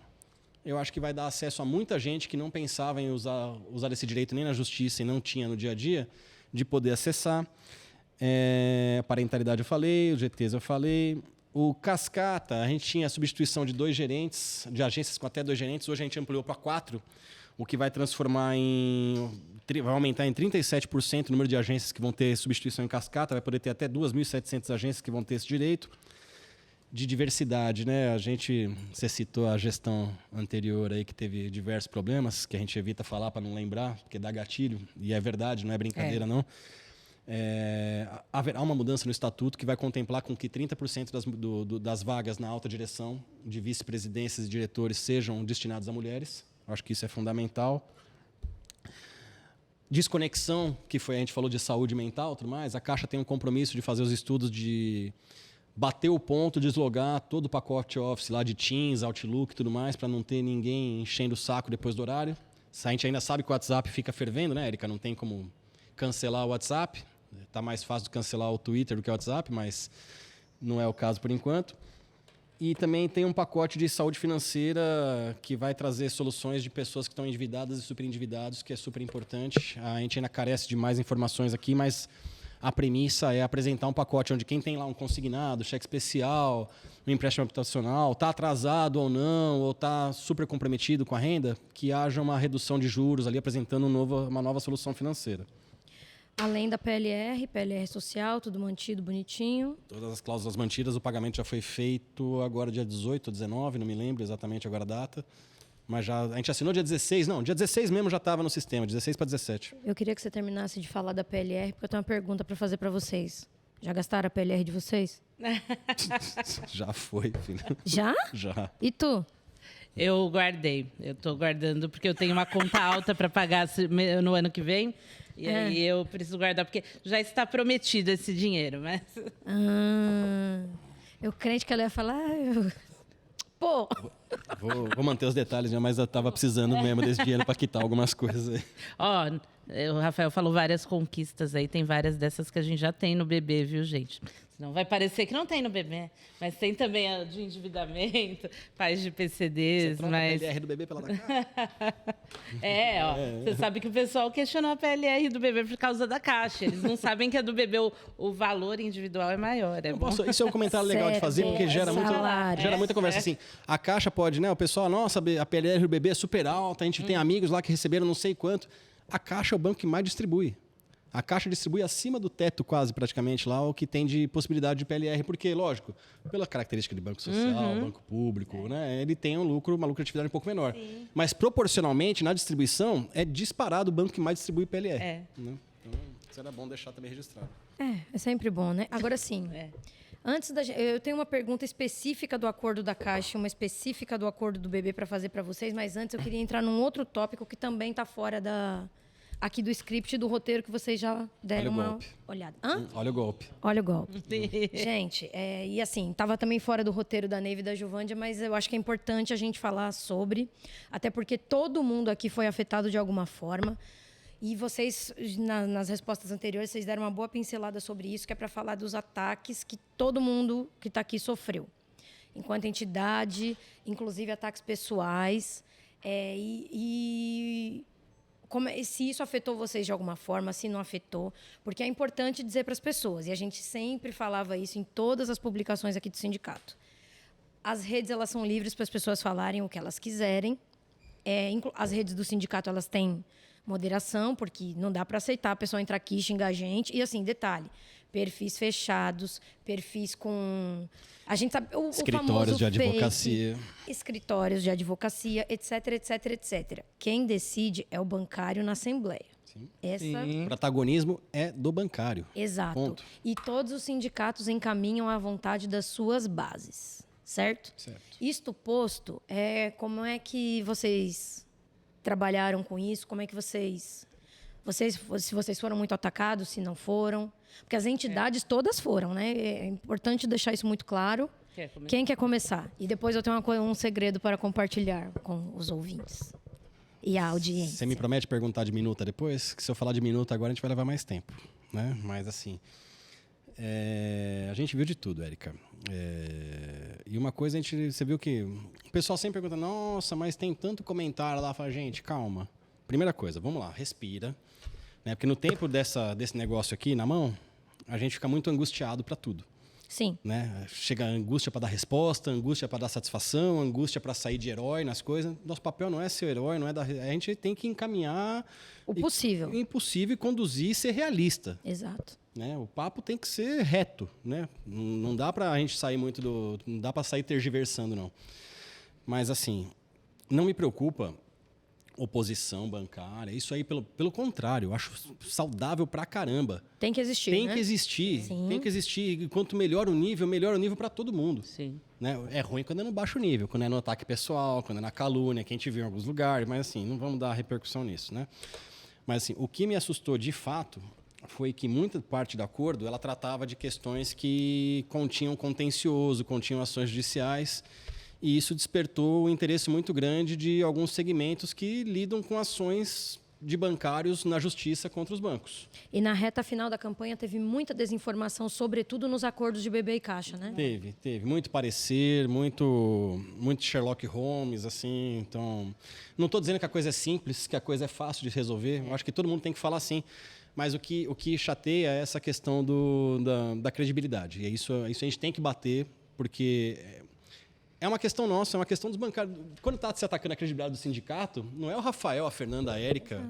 eu acho que vai dar acesso a muita gente que não pensava em usar esse direito nem na justiça e não tinha no dia a dia, de poder acessar. Parentalidade eu falei, os GTs eu falei. O Cascata, a gente tinha a substituição de 2 gerentes, de agências com até 2 gerentes, hoje a gente ampliou para 4, o que vai vai aumentar em 37% o número de agências que vão ter substituição em cascata, vai poder ter até 2.700 agências que vão ter esse direito. De diversidade, né? Você citou a gestão anterior aí que teve diversos problemas, que a gente evita falar para não lembrar, porque dá gatilho, e é verdade, não é brincadeira não. Haverá uma mudança no estatuto que vai contemplar com que 30% das vagas na alta direção de vice-presidências e diretores sejam destinadas a mulheres. Acho que isso é fundamental. Desconexão, que a gente falou de saúde mental, tudo mais. A Caixa tem um compromisso de fazer os estudos de bater o ponto, deslogar todo o pacote Office lá de Teams, Outlook e tudo mais, para não ter ninguém enchendo o saco depois do horário. A gente ainda sabe que o WhatsApp fica fervendo, né, Érica? Não tem como cancelar o WhatsApp. Está mais fácil de cancelar o Twitter do que o WhatsApp, mas não é o caso por enquanto. E também tem um pacote de saúde financeira que vai trazer soluções de pessoas que estão endividadas e superendividados, que é super importante. A gente ainda carece de mais informações aqui, mas a premissa é apresentar um pacote onde quem tem lá um consignado, cheque especial, um empréstimo habitacional, está atrasado ou não, ou está super comprometido com a renda, que haja uma redução de juros ali, apresentando uma nova solução financeira. Além da PLR social, tudo mantido, bonitinho. Todas as cláusulas mantidas, o pagamento já foi feito agora dia 18 ou 19, não me lembro exatamente agora a data. Mas a gente assinou dia 16, não, dia 16 mesmo já estava no sistema, 16 para 17. Eu queria que você terminasse de falar da PLR, porque eu tenho uma pergunta para fazer para vocês. Já gastaram a PLR de vocês? Já foi, filho. Já? Já. E tu? Eu guardei. Eu estou guardando porque eu tenho uma conta alta para pagar no ano que vem. E aí eu preciso guardar, porque já está prometido esse dinheiro. Mas... eu crente que ela ia falar... Pô! Vou manter os detalhes, mas eu estava precisando mesmo desse dinheiro para quitar algumas coisas aí. O Rafael falou várias conquistas aí, tem várias dessas que a gente já tem no bebê, viu, gente? Senão vai parecer que não tem no bebê, mas tem também a de endividamento, pais de PCDs, Você troca a PLR do bebê pela da Caixa? Você sabe que o pessoal questionou a PLR do bebê por causa da Caixa. Eles não sabem que a do bebê, o valor individual é maior. Isso é um comentário legal de fazer, porque gera muita conversa. Assim, a Caixa pode, né? O pessoal, nossa, a PLR do bebê é super alta, a gente tem amigos lá que receberam não sei quanto. A Caixa é o banco que mais distribui. A Caixa distribui acima do teto, quase, praticamente, lá, o que tem de possibilidade de PLR, porque, lógico, pela característica de banco social, banco público, né, ele tem uma lucratividade um pouco menor. Sim. Mas, proporcionalmente, na distribuição, é disparado o banco que mais distribui PLR. Né? Então, isso era bom deixar também registrado. É sempre bom, né? Agora sim. Eu tenho uma pergunta específica do acordo da Caixa, uma específica do acordo do bebê para fazer para vocês, mas antes eu queria entrar num outro tópico que também está fora aqui do script, do roteiro que vocês já deram uma olhada. Olha o golpe. Olha o golpe. Gente, e assim, estava também fora do roteiro da Neiva e da Giovândia, mas eu acho que é importante a gente falar sobre, até porque todo mundo aqui foi afetado de alguma forma. E vocês, nas respostas anteriores, vocês deram uma boa pincelada sobre isso, que é para falar dos ataques que todo mundo que está aqui sofreu. Enquanto entidade, inclusive ataques pessoais. Se isso afetou vocês de alguma forma, se não afetou. Porque é importante dizer para as pessoas, e a gente sempre falava isso em todas as publicações aqui do sindicato. as redes elas são livres para as pessoas falarem o que elas quiserem. As redes do sindicato elas têm moderação, porque não dá para aceitar a pessoa entrar aqui e xingar a gente. E assim, detalhe, perfis fechados, perfis com... A gente sabe o escritórios de advocacia. Escritórios de advocacia, etc, etc, etc. Quem decide é o bancário na Assembleia. Sim. Sim. O protagonismo é do bancário. Exato. Ponto. E todos os sindicatos encaminham à vontade das suas bases, certo? Certo. Isto posto, como é que vocês trabalharam com isso? Como é que se vocês foram muito atacados, se não foram? Porque as entidades todas foram, né? É importante deixar isso muito claro. Quem quer começar? E depois eu tenho um segredo para compartilhar com os ouvintes e a audiência. Você me promete perguntar de minuta depois? Que se eu falar de minuta agora, a gente vai levar mais tempo, né? Mas, assim, a gente viu de tudo, Érica. E uma coisa, você viu que o pessoal sempre pergunta, nossa, mas tem tanto comentário lá. Fala, gente, calma. Primeira coisa, vamos lá, respira. Né? Porque no tempo desse negócio aqui na mão, a gente fica muito angustiado para tudo. Sim. Né? Chega a angústia para dar resposta, angústia para dar satisfação, angústia para sair de herói nas coisas. Nosso papel não é ser herói, não é dar... A gente tem que encaminhar... O possível. O impossível, conduzir e ser realista. Exato. Né? O papo tem que ser reto. Né? Não dá para a gente sair muito do... Não dá para sair tergiversando, não. Mas, assim, não me preocupa oposição bancária. Isso aí, pelo contrário, eu acho saudável pra caramba. Tem que existir, Tem né? que existir. Sim. Tem que existir. E quanto melhor o nível para todo mundo. Sim. Né? É ruim quando é no baixo nível, quando é no ataque pessoal, quando é na calúnia, que a gente viu em alguns lugares, mas assim, não vamos dar repercussão nisso, né? Mas assim, o que me assustou de fato foi que muita parte do acordo ela tratava de questões que continham contencioso, continham ações judiciais, e isso despertou um interesse muito grande de alguns segmentos que lidam com ações de bancários na justiça contra os bancos. E na reta final da campanha teve muita desinformação, sobretudo nos acordos de BB e Caixa, né? Teve. Muito parecer, muito Sherlock Holmes, assim. Então, não estou dizendo que a coisa é simples, que a coisa é fácil de resolver. Eu acho que todo mundo tem que falar assim. Mas o que chateia é essa questão da credibilidade. E isso a gente tem que bater, porque... É uma questão nossa, é uma questão dos bancários. Quando está se atacando a credibilidade do sindicato, não é o Rafael, a Fernanda, a Érica.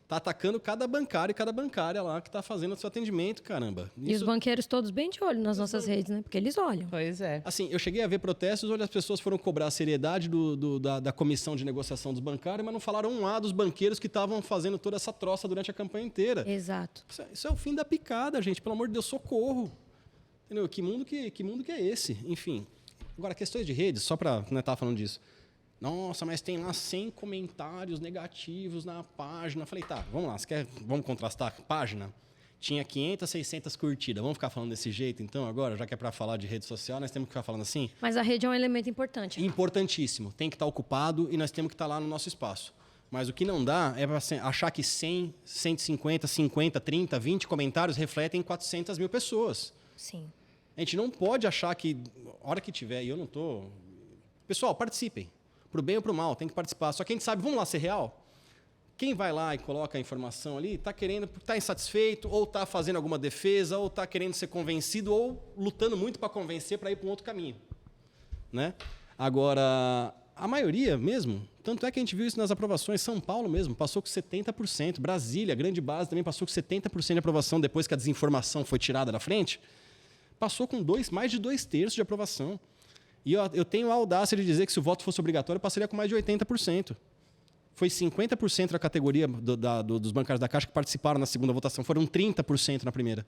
Está atacando cada bancário e cada bancária lá que está fazendo o seu atendimento, caramba. E os banqueiros todos bem de olho nas nossas redes, né? Porque eles olham. Pois é. Assim, eu cheguei a ver protestos onde as pessoas foram cobrar a seriedade da comissão de negociação dos bancários, mas não falaram um A dos banqueiros que estavam fazendo toda essa troça durante a campanha inteira. Exato. Isso é o fim da picada, gente. Pelo amor de Deus, socorro. Entendeu? Que mundo que é esse? Enfim... Agora, questões de redes, só para não estar falando disso. Nossa, mas tem lá 100 comentários negativos na página. Falei, tá, vamos lá, vamos contrastar a página? Tinha 500, 600 curtidas. Vamos ficar falando desse jeito, então, agora? Já que é para falar de rede social, nós temos que ficar falando assim? Mas a rede é um elemento importante. Importantíssimo. Tem que estar ocupado e nós temos que estar lá no nosso espaço. Mas o que não dá é achar que 100, 150, 50, 30, 20 comentários refletem 400 mil pessoas. Sim. A gente não pode achar que, a hora que tiver, e eu não estou... Pessoal, participem. Pro bem ou pro mal, tem que participar. Só que a gente sabe, vamos lá ser real? Quem vai lá e coloca a informação ali, está insatisfeito, ou está fazendo alguma defesa, ou está querendo ser convencido, ou lutando muito para convencer para ir para um outro caminho. Né? Agora, a maioria mesmo, tanto é que a gente viu isso nas aprovações, São Paulo mesmo, passou com 70%, Brasília, grande base, também passou com 70% de aprovação depois que a desinformação foi tirada da frente. Passou com mais de 2/3 de aprovação. E eu tenho a audácia de dizer que se o voto fosse obrigatório, eu passaria com mais de 80%. Foi 50% da categoria dos bancários da Caixa que participaram na segunda votação. Foram 30% na primeira.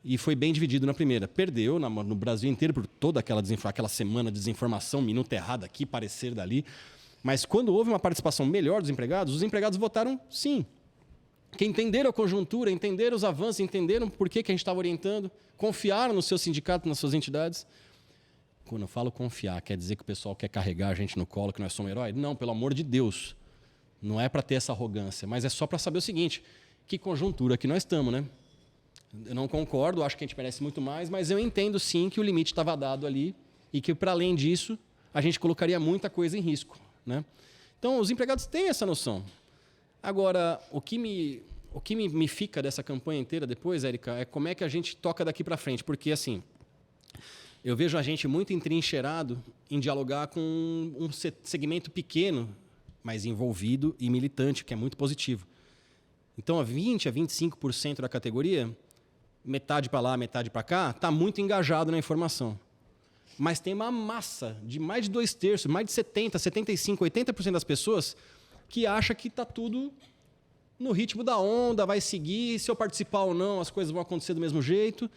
E foi bem dividido na primeira. Perdeu no Brasil inteiro por toda aquela semana de desinformação, minuta errada aqui, parecer dali. Mas quando houve uma participação melhor dos empregados, os empregados votaram sim. Que entenderam a conjuntura, entenderam os avanços, entenderam por que a gente estava orientando, confiaram no seu sindicato, nas suas entidades. Quando eu falo confiar, quer dizer que o pessoal quer carregar a gente no colo, que nós somos heróis? Não, pelo amor de Deus. Não é para ter essa arrogância, mas é só para saber o seguinte, que conjuntura que nós estamos, né? Eu não concordo, acho que a gente merece muito mais, mas eu entendo sim que o limite estava dado ali e que, para além disso, a gente colocaria muita coisa em risco, né? Então, os empregados têm essa noção. Agora, o que me fica dessa campanha inteira depois, Érica, é como é que a gente toca daqui para frente. Porque, assim, Eu vejo a gente muito entrincheirado em dialogar com um segmento pequeno, mas envolvido e militante, que é muito positivo. Então, a 20% a 25% da categoria, metade para lá, metade para cá, está muito engajado na informação. Mas tem uma massa de mais de 2/3, mais de 70%, 75%, 80% das pessoas que acha que está tudo no ritmo da onda, vai seguir, se eu participar ou não, as coisas vão acontecer do mesmo jeito.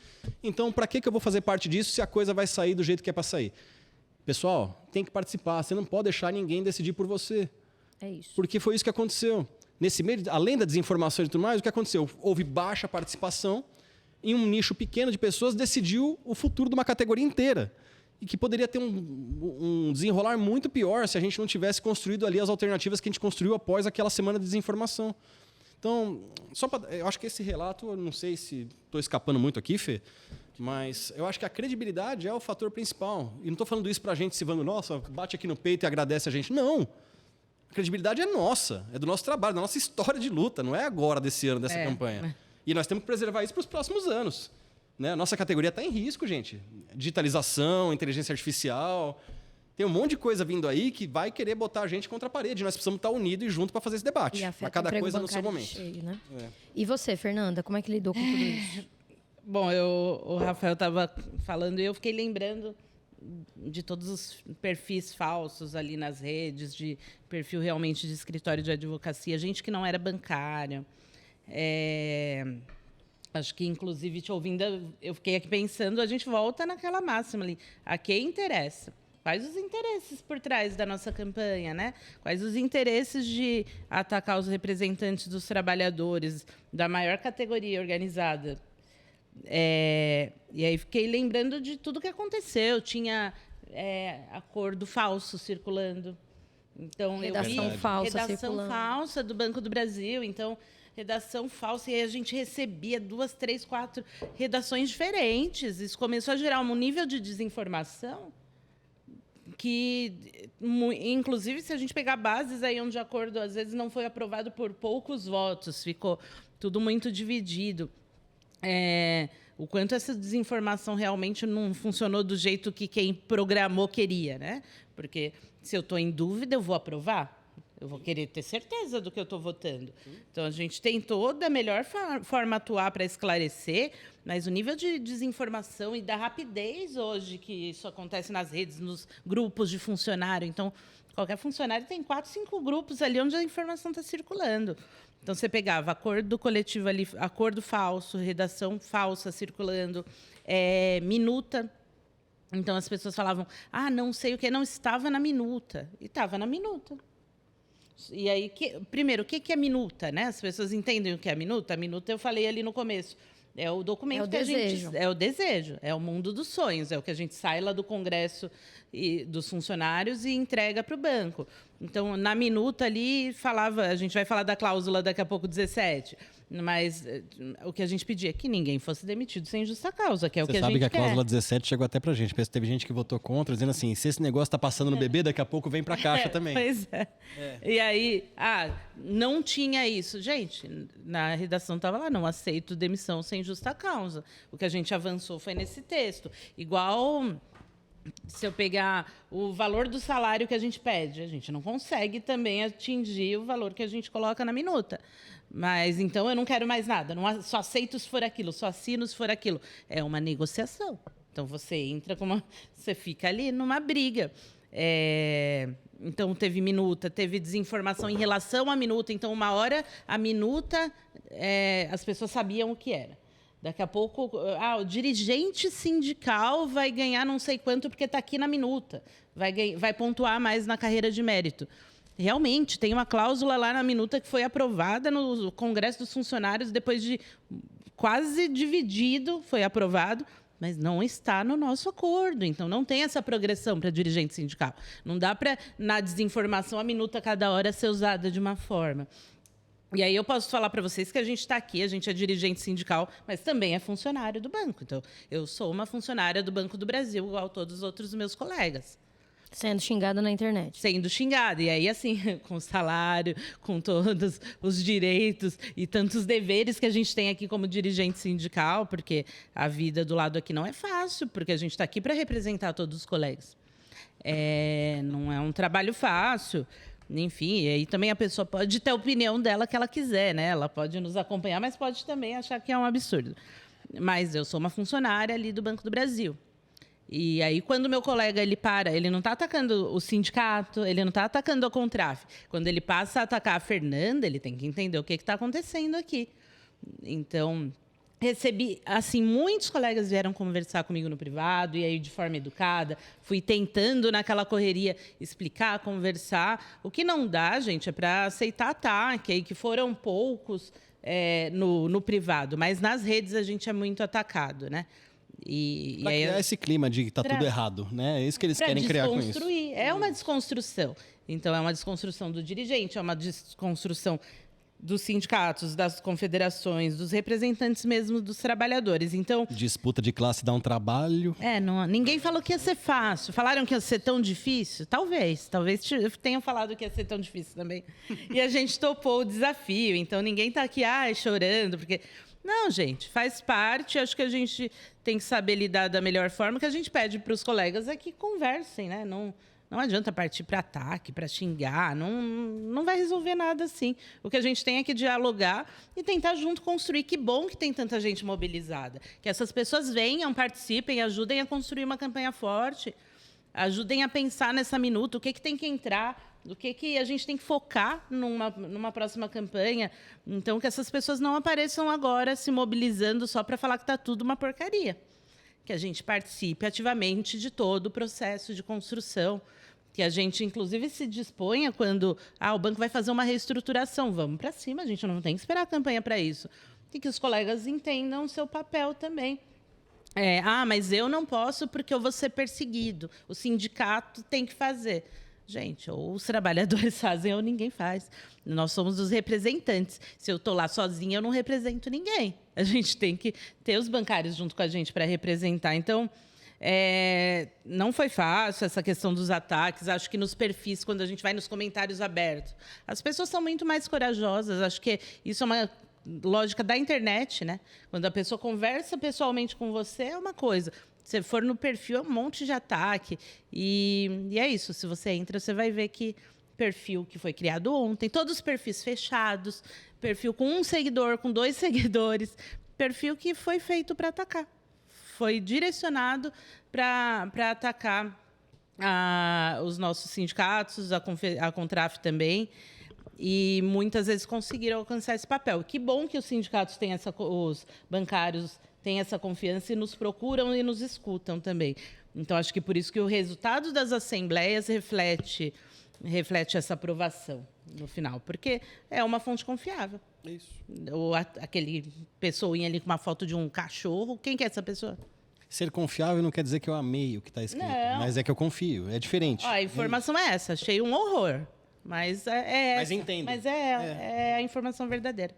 Então, para que eu vou fazer parte disso se a coisa vai sair do jeito que é para sair? Pessoal, tem que participar, você não pode deixar ninguém decidir por você. É isso. Porque foi isso que aconteceu. Nesse meio, além da desinformação e tudo mais, o que aconteceu? Houve baixa participação e um nicho pequeno de pessoas decidiu o futuro de uma categoria inteira. E que poderia ter um desenrolar muito pior se a gente não tivesse construído ali as alternativas que a gente construiu após aquela semana de desinformação. Então, eu acho que esse relato, eu não sei se estou escapando muito aqui, Fê, mas eu acho que a credibilidade é o fator principal. E não estou falando isso para a gente se vando, nossa, bate aqui no peito e agradece a gente. Não. A credibilidade é nossa, é do nosso trabalho, da nossa história de luta, não é agora desse ano, dessa campanha. E nós temos que preservar isso para os próximos anos. Né? A nossa categoria está em risco, gente. Digitalização, inteligência artificial. Tem um monte de coisa vindo aí que vai querer botar a gente contra a parede. Nós precisamos estar unidos e juntos para fazer esse debate. E afeta cada o coisa no seu bancário momento. cheio, né? E você, Fernanda, como é que lidou com tudo isso? Bom, o Rafael estava falando e eu fiquei lembrando de todos os perfis falsos ali nas redes, de perfil realmente de escritório de advocacia, gente que não era bancária. Acho que, inclusive, te ouvindo, eu fiquei aqui pensando, a gente volta naquela máxima ali. A quem interessa? Quais os interesses por trás da nossa campanha, né? Quais os interesses de atacar os representantes dos trabalhadores da maior categoria organizada? E aí fiquei lembrando de tudo que aconteceu. Tinha acordo falso circulando. Então, Redação falsa redação circulando. falsa do Banco do Brasil. Então, redação falsa, e aí a gente recebia 2, 3, 4 redações diferentes. Isso começou a gerar um nível de desinformação que, inclusive, se a gente pegar bases aí onde o acordo, às vezes, não foi aprovado por poucos votos, ficou tudo muito dividido. O quanto essa desinformação realmente não funcionou do jeito que quem programou queria, né? Porque, se eu estou em dúvida, eu vou aprovar. Eu vou querer ter certeza do que eu estou votando. Então, a gente tentou da melhor forma atuar para esclarecer, mas o nível de desinformação e da rapidez hoje que isso acontece nas redes, nos grupos de funcionário. Então, qualquer funcionário tem 4, 5 grupos ali onde a informação está circulando. Então, você pegava acordo coletivo ali, acordo falso, redação falsa circulando, minuta. Então, as pessoas falavam, não sei o que, não estava na minuta. E estava na minuta. E aí, primeiro, o que é minuta, né? As pessoas entendem o que é a minuta? A minuta, eu falei ali no começo, é o documento que a gente... É o desejo, é o mundo dos sonhos, é o que a gente sai lá do Congresso e dos funcionários e entrega para o banco. Então, na minuta ali, a gente vai falar da cláusula daqui a pouco 17, mas o que a gente pedia é que ninguém fosse demitido sem justa causa, que é o que a gente quer. Você sabe que a cláusula 17 chegou até pra gente. Teve gente que votou contra, dizendo assim, se esse negócio está passando no bebê, daqui a pouco vem para a caixa também. Pois é. E aí, não tinha isso. Gente, na redação estava lá, não aceito demissão sem justa causa. O que a gente avançou foi nesse texto. Igual... Se eu pegar o valor do salário que a gente pede, a gente não consegue também atingir o valor que a gente coloca na minuta. Mas, então, eu não quero mais nada. Só aceito se for aquilo, só assino se for aquilo. É uma negociação. Então, você entra você fica ali numa briga. Então, teve minuta, teve desinformação em relação à minuta. Então, uma hora, a minuta, as pessoas sabiam o que era. Daqui a pouco, o dirigente sindical vai ganhar não sei quanto porque está aqui na minuta. Vai pontuar mais na carreira de mérito. Realmente, tem uma cláusula lá na minuta que foi aprovada no Congresso dos Funcionários, depois de quase dividido, foi aprovado, mas não está no nosso acordo. Então, não tem essa progressão para dirigente sindical. Não dá para, na desinformação, a minuta cada hora ser usada de uma forma. E aí eu posso falar para vocês que a gente está aqui, a gente é dirigente sindical, mas também é funcionário do banco. Então, eu sou uma funcionária do Banco do Brasil, igual todos os outros meus colegas. Sendo xingada na internet. Sendo xingada. E aí, assim, com o salário, com todos os direitos e tantos deveres que a gente tem aqui como dirigente sindical, porque a vida do lado aqui não é fácil, porque a gente está aqui para representar todos os colegas. Não é um trabalho fácil. Enfim, e aí também a pessoa pode ter a opinião dela que ela quiser, né? Ela pode nos acompanhar, mas pode também achar que é um absurdo. Mas eu sou uma funcionária ali do Banco do Brasil. E aí, quando o meu colega ele não está atacando o sindicato, ele não está atacando a Contraf. Quando ele passa a atacar a Fernanda, ele tem que entender o que está acontecendo aqui. Então, recebi, assim, muitos colegas vieram conversar comigo no privado, e aí, de forma educada, fui tentando, naquela correria, explicar, conversar. O que não dá, gente, é para aceitar ataque, aí, que foram poucos no privado, mas nas redes a gente é muito atacado, né? Para criar esse clima de que está tudo errado, né? É isso que eles querem criar com isso. É uma desconstrução. Então, é uma desconstrução do dirigente, é uma desconstrução dos sindicatos, das confederações, dos representantes mesmo dos trabalhadores. Então, disputa de classe dá um trabalho. Ninguém falou que ia ser fácil. Falaram que ia ser tão difícil? Talvez tenham falado que ia ser tão difícil também. E a gente topou o desafio. Então, ninguém está aqui chorando, porque... Não, gente, faz parte. Acho que a gente tem que saber lidar da melhor forma. O que a gente pede para os colegas é que conversem, né? Não adianta partir para ataque, para xingar. Não vai resolver nada assim. O que a gente tem é que dialogar e tentar junto construir. Que bom que tem tanta gente mobilizada. Que essas pessoas venham, participem, ajudem a construir uma campanha forte. Ajudem a pensar nessa minuta, o que tem que entrar, o que a gente tem que focar numa próxima campanha. Então, que essas pessoas não apareçam agora se mobilizando só para falar que está tudo uma porcaria. Que a gente participe ativamente de todo o processo de construção. Que a gente, inclusive, se disponha quando o banco vai fazer uma reestruturação. Vamos para cima, a gente não tem que esperar a campanha para isso. E que os colegas entendam o seu papel também. Mas eu não posso porque eu vou ser perseguido. O sindicato tem que fazer. Gente, ou os trabalhadores fazem ou ninguém faz. Nós somos os representantes. Se eu estou lá sozinha, eu não represento ninguém. A gente tem que ter os bancários junto com a gente para representar. Então, não foi fácil essa questão dos ataques. Acho que nos perfis, quando a gente vai nos comentários abertos, as pessoas são muito mais corajosas. Acho que isso é uma lógica da internet, né? Quando a pessoa conversa pessoalmente com você, é uma coisa. Se for no perfil, é um monte de ataque. E é isso. Se você entra, você vai ver que perfil que foi criado ontem, todos os perfis fechados, perfil com 1 seguidor, com 2 seguidores, perfil que foi feito para atacar. Foi direcionado para atacar os nossos sindicatos, a Contraf também. E muitas vezes conseguiram alcançar esse papel. Que bom que os sindicatos têm os bancários têm essa confiança e nos procuram e nos escutam também. Então, acho que por isso que o resultado das assembleias reflete essa aprovação no final, porque é uma fonte confiável. Isso. Ou aquele pessoinha ali com uma foto de um cachorro, quem que é essa pessoa? Ser confiável não quer dizer que eu amei o que está escrito, mas é que eu confio, é diferente. A informação é essa, achei um horror. Mas mas entendo. Mas é a informação verdadeira.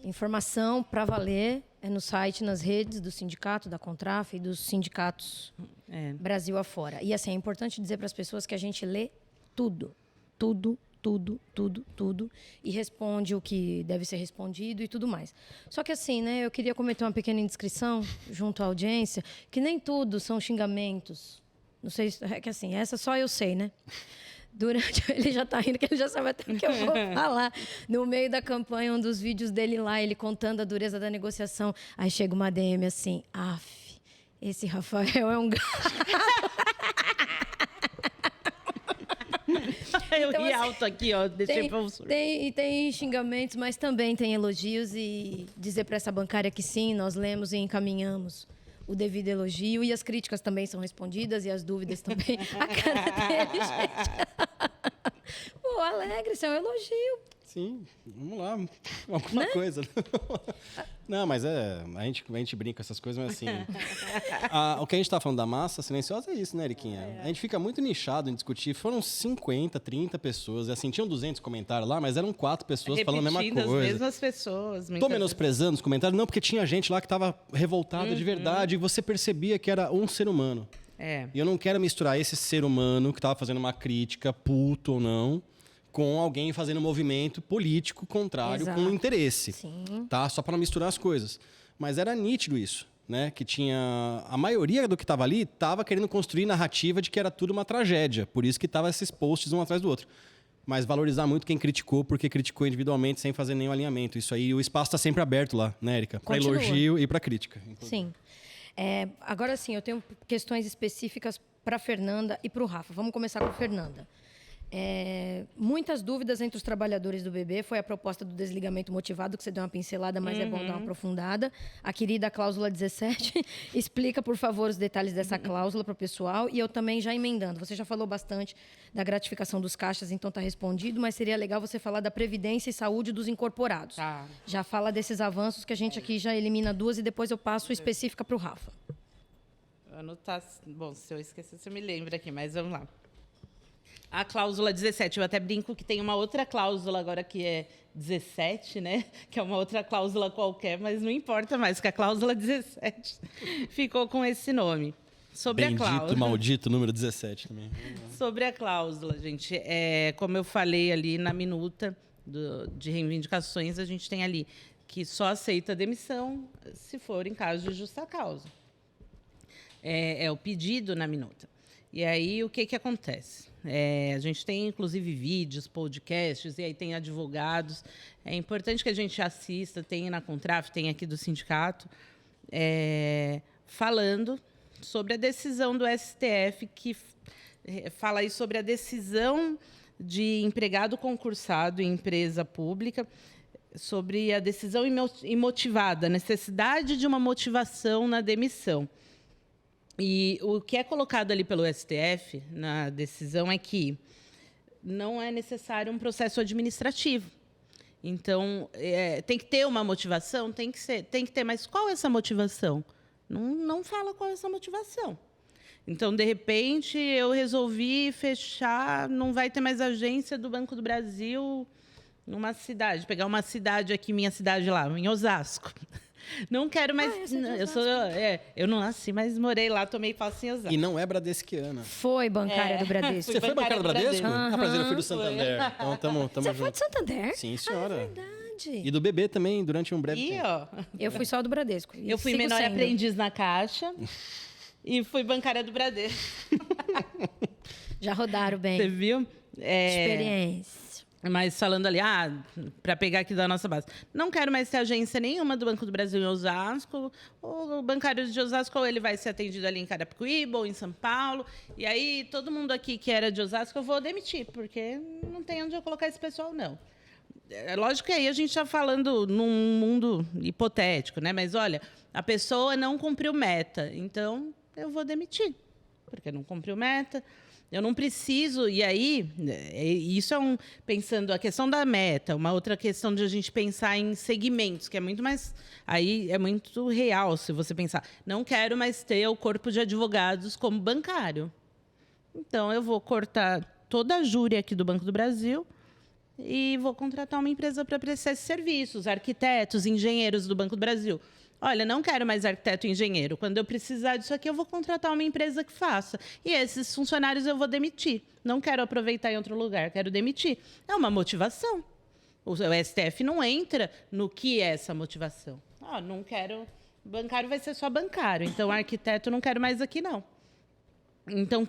Informação para valer é no site, nas redes do sindicato, da Contraf e dos sindicatos Brasil afora. E assim, é importante dizer para as pessoas que a gente lê tudo, e responde o que deve ser respondido e tudo mais. Só que assim, né, eu queria cometer uma pequena indiscrição junto à audiência, que nem tudo são xingamentos. Não sei, é que assim, essa só eu sei, né? Ele já tá rindo, que ele já sabe até o que eu vou falar. No meio da campanha, um dos vídeos dele lá, ele contando a dureza da negociação. Aí chega uma DM assim, esse Rafael é um gato. Eu ri alto aqui, ó. Tem xingamentos, mas também tem elogios. E dizer para essa bancária que sim, nós lemos e encaminhamos o devido elogio. E as críticas também são respondidas e as dúvidas também. A cara dele, gente. Pô, alegre, isso é um elogio. Sim, vamos lá, alguma coisa. Não, mas a gente brinca com essas coisas, mas assim... o que a gente está falando da massa silenciosa é isso, né, Eriquinha? A gente fica muito nichado em discutir. Foram 50, 30 pessoas. Assim, tinham 200 comentários lá, mas eram 4 pessoas falando a mesma coisa. As mesmas pessoas. Tô menosprezando os comentários? Não, porque tinha gente lá que estava revoltada de verdade e você percebia que era um ser humano. E eu não quero misturar esse ser humano que estava fazendo uma crítica, puto ou não, com alguém fazendo um movimento político contrário com interesse. Sim. Tá? Só para não misturar as coisas. Mas era nítido isso. Né? Que tinha... A maioria do que estava ali estava querendo construir narrativa de que era tudo uma tragédia. Por isso que estavam esses posts um atrás do outro. Mas valorizar muito quem criticou, porque criticou individualmente sem fazer nenhum alinhamento. Isso aí, o espaço está sempre aberto lá, né, Érica? Para elogio e para crítica. Sim. Agora sim, eu tenho questões específicas para a Fernanda e para o Rafa. Vamos começar com a Fernanda. Muitas dúvidas entre os trabalhadores do BB foi a proposta do desligamento motivado, que você deu uma pincelada, mas é bom dar uma aprofundada. A querida cláusula 17. Explica, por favor, os detalhes dessa cláusula para o pessoal. E eu também já emendando. Você já falou bastante da gratificação dos caixas, então está respondido, mas seria legal você falar da previdência e saúde dos incorporados. Tá. Já fala desses avanços que a gente aqui já elimina duas e depois eu passo específica para o Rafa. Anotar. Bom, se eu esquecer, você me lembra aqui, mas vamos lá. A cláusula 17, eu até brinco que tem uma outra cláusula agora que é 17, né? Que é uma outra cláusula qualquer, mas não importa mais, que a cláusula 17 ficou com esse nome. Sobre Bendito, a cláusula. maldito número 17 também. Sobre a cláusula, gente, como eu falei ali na minuta de reivindicações, a gente tem ali que só aceita demissão se for em caso de justa causa. É o pedido na minuta. E aí, o que acontece? A gente tem, inclusive, vídeos, podcasts, e aí tem advogados. É importante que a gente assista, tem na Contraf, tem aqui do sindicato, falando sobre a decisão do STF, que fala aí sobre a decisão de empregado concursado em empresa pública, sobre a decisão imotivada, a necessidade de uma motivação na demissão. E o que é colocado ali pelo STF na decisão é que não é necessário um processo administrativo. Então, tem que ter uma motivação? Tem que ter, mas qual é essa motivação? Não fala qual é essa motivação. Então, de repente, eu resolvi fechar, não vai ter mais agência do Banco do Brasil numa cidade, pegar uma cidade aqui, minha cidade lá, em Osasco. Não quero mais. Eu não nasci, mas morei lá, tomei posse em Osasco. E não é bradesquiana. Foi bancária do Bradesco. Você foi bancária do Bradesco? Uhum. Rapaz, eu fui do Santander. Então, tamo Você junto. foi de Santander? Sim, senhora. É verdade. E do BB também, durante um breve tempo. Ó, Eu fui só do Bradesco. E eu fui sigo menor sendo. aprendiz na Caixa e fui bancária do Bradesco. Já rodaram bem. Você viu? Experiência. Mas falando ali, para pegar aqui da nossa base, não quero mais ter agência nenhuma do Banco do Brasil em Osasco. O bancário de Osasco, ou ele vai ser atendido ali em Carapicuíba ou em São Paulo. E aí, todo mundo aqui que era de Osasco, eu vou demitir, porque não tem onde eu colocar esse pessoal, não. É lógico que aí a gente está falando num mundo hipotético, né? Mas, olha, a pessoa não cumpriu meta, então eu vou demitir, porque não cumpriu meta. Eu não preciso, e aí, isso pensando a questão da meta, uma outra questão de a gente pensar em segmentos, que é muito mais, aí é muito real, se você pensar, não quero mais ter o corpo de advogados como bancário. Então, eu vou cortar toda a júri aqui do Banco do Brasil e vou contratar uma empresa para prestar esses serviços, arquitetos, engenheiros do Banco do Brasil. Olha, não quero mais arquiteto e engenheiro. Quando eu precisar disso aqui, eu vou contratar uma empresa que faça. E esses funcionários eu vou demitir. Não quero aproveitar em outro lugar, quero demitir. É uma motivação. O STF não entra no que é essa motivação. Não quero... Bancário vai ser só bancário. Então, arquiteto não quero mais aqui, não. Então,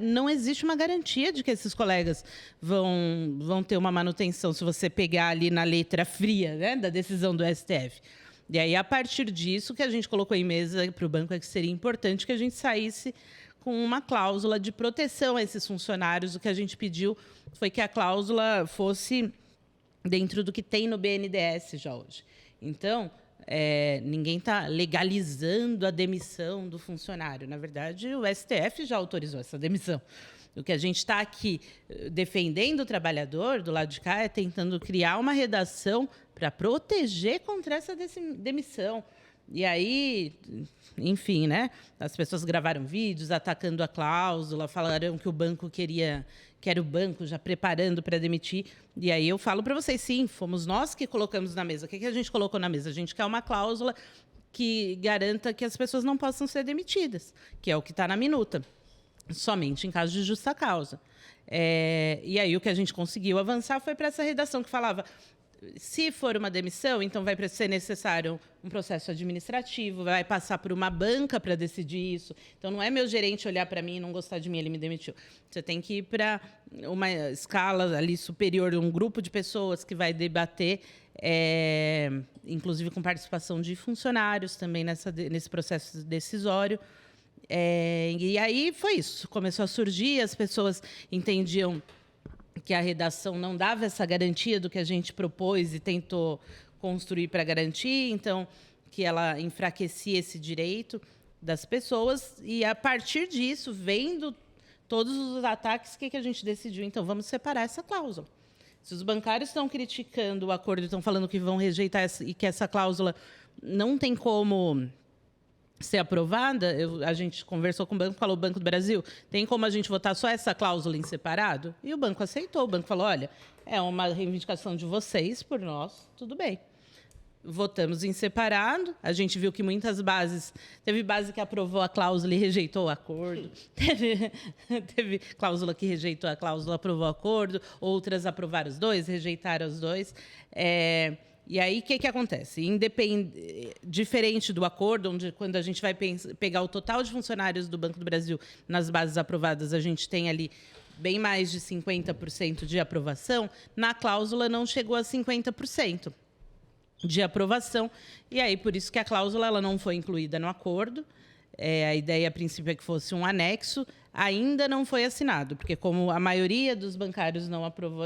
não existe uma garantia de que esses colegas vão ter uma manutenção se você pegar ali na letra fria, né, da decisão do STF. E aí, a partir disso, que a gente colocou em mesa para o banco é que seria importante que a gente saísse com uma cláusula de proteção a esses funcionários. O que a gente pediu foi que a cláusula fosse dentro do que tem no BNDES já hoje. Então, ninguém está legalizando a demissão do funcionário. Na verdade, o STF já autorizou essa demissão. O que a gente está aqui defendendo o trabalhador, do lado de cá, é tentando criar uma redação para proteger contra essa demissão. E aí, enfim, né? As pessoas gravaram vídeos atacando a cláusula, falaram que o banco que era o banco já preparando para demitir. E aí eu falo para vocês, sim, fomos nós que colocamos na mesa. O que a gente colocou na mesa? A gente quer uma cláusula que garanta que as pessoas não possam ser demitidas, que é o que está na minuta, somente em caso de justa causa. E aí o que a gente conseguiu avançar foi para essa redação que falava: se for uma demissão, então vai ser necessário um processo administrativo, vai passar por uma banca para decidir isso. Então, não é meu gerente olhar para mim e não gostar de mim, ele me demitiu. Você tem que ir para uma escala ali superior, um grupo de pessoas que vai debater, inclusive com participação de funcionários também nesse processo decisório. E aí foi isso, começou a surgir, as pessoas entendiam que a redação não dava essa garantia do que a gente propôs e tentou construir para garantir, então, que ela enfraquecia esse direito das pessoas. E, a partir disso, vendo todos os ataques, o que a gente decidiu? Então, vamos separar essa cláusula. Se os bancários estão criticando o acordo, estão falando que vão rejeitar e que essa cláusula não tem como ser aprovada, a gente conversou com o banco, falou: o Banco do Brasil, tem como a gente votar só essa cláusula em separado? E o banco aceitou. O banco falou: olha, é uma reivindicação de vocês, por nós, tudo bem. Votamos em separado. A gente viu que muitas bases... Teve base que aprovou a cláusula e rejeitou o acordo. Teve cláusula que rejeitou a cláusula, aprovou o acordo. Outras aprovaram os dois, rejeitaram os dois. E aí, o que acontece? Diferente do acordo, onde, quando a gente vai pegar o total de funcionários do Banco do Brasil nas bases aprovadas, a gente tem ali bem mais de 50% de aprovação, na cláusula não chegou a 50% de aprovação. E aí, por isso que a cláusula ela não foi incluída no acordo. A ideia, a princípio, é que fosse um anexo. Ainda não foi assinado, porque como a maioria dos bancários não aprovou,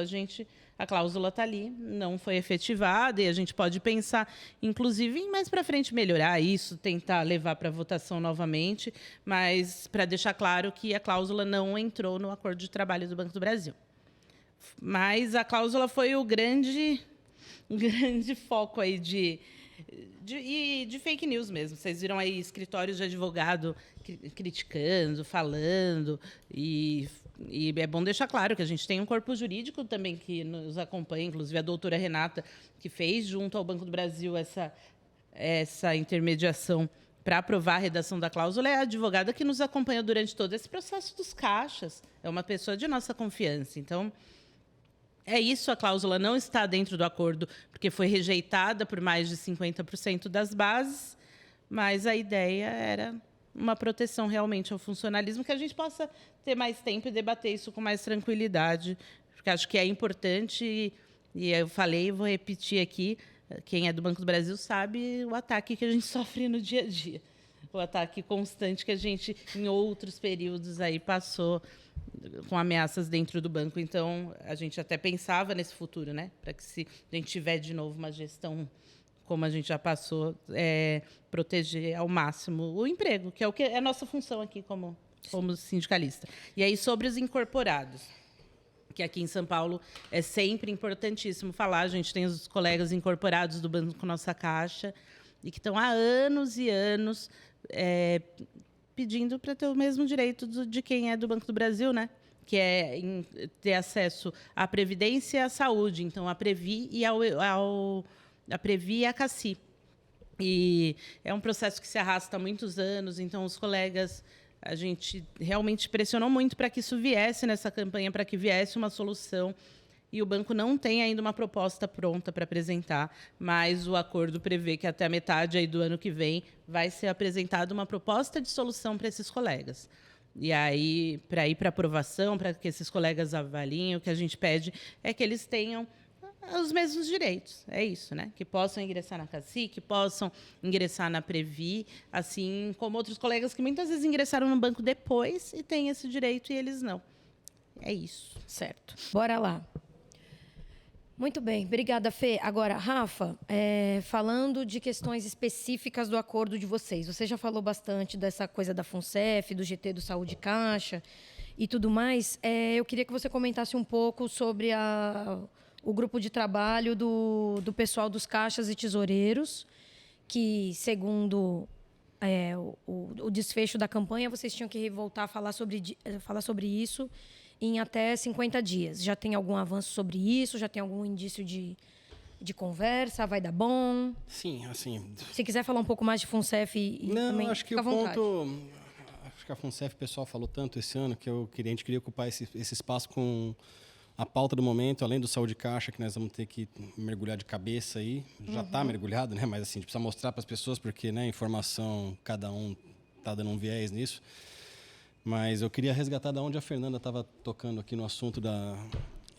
a cláusula está ali, não foi efetivada, e a gente pode pensar, inclusive, em mais para frente melhorar isso, tentar levar para votação novamente, mas para deixar claro que a cláusula não entrou no acordo de trabalho do Banco do Brasil. Mas a cláusula foi o grande foco aí de fake news mesmo. Vocês viram aí escritórios de advogado criticando, falando, e é bom deixar claro que a gente tem um corpo jurídico também que nos acompanha, inclusive a doutora Renata, que fez junto ao Banco do Brasil essa intermediação para aprovar a redação da cláusula, é a advogada que nos acompanha durante todo esse processo dos caixas, é uma pessoa de nossa confiança. Então, é isso, a cláusula não está dentro do acordo, porque foi rejeitada por mais de 50% das bases, mas a ideia era uma proteção realmente ao funcionalismo, que a gente possa ter mais tempo e debater isso com mais tranquilidade, porque acho que é importante, e eu falei e vou repetir aqui, quem é do Banco do Brasil sabe o ataque que a gente sofre no dia a dia, o ataque constante que a gente, em outros períodos, aí passou com ameaças dentro do banco. Então, a gente até pensava nesse futuro, né? Para que, se a gente tiver de novo uma gestão como a gente já passou, proteger ao máximo o emprego, que é o que é a nossa função aqui como sindicalista. E aí, sobre os incorporados, que aqui em São Paulo é sempre importantíssimo falar. A gente tem os colegas incorporados do Banco Nossa Caixa e que estão há anos e anos pedindo para ter o mesmo direito de quem é do Banco do Brasil, né? Que é ter acesso à Previdência e à Saúde, então a Previ e a Previ e a Cassi. E é um processo que se arrasta há muitos anos, então os colegas, a gente realmente pressionou muito para que isso viesse nessa campanha, para que viesse uma solução. E o banco não tem ainda uma proposta pronta para apresentar, mas o acordo prevê que até a metade aí do ano que vem vai ser apresentada uma proposta de solução para esses colegas. E aí, para ir para aprovação, para que esses colegas avaliem, o que a gente pede é que eles tenham os mesmos direitos. É isso, né? Que possam ingressar na CACI, que possam ingressar na Previ, assim como outros colegas que muitas vezes ingressaram no banco depois e têm esse direito e eles não. É isso. Certo. Bora lá. Muito bem, obrigada, Fê. Agora, Rafa, falando de questões específicas do acordo de vocês, você já falou bastante dessa coisa da FUNCEF, do GT do Saúde Caixa e tudo mais. Eu queria que você comentasse um pouco sobre o grupo de trabalho do pessoal dos caixas e tesoureiros, que, segundo o desfecho da campanha, vocês tinham que voltar a falar sobre isso em até 50 dias. Já tem algum avanço sobre isso? Já tem algum indício de de conversa? Vai dar bom? Sim, assim... Se quiser falar um pouco mais de FUNCEF Não, também, acho que fica o à vontade. ponto... Acho que a FUNCEF, o pessoal falou tanto esse ano que a gente queria ocupar esse espaço com a pauta do momento, além do saúde caixa, que nós vamos ter que mergulhar de cabeça aí. Já está mergulhado, né? Mas assim, a gente precisa mostrar para as pessoas, porque, né, informação, cada um está dando um viés nisso. Mas eu queria resgatar da onde a Fernanda estava tocando aqui no assunto da...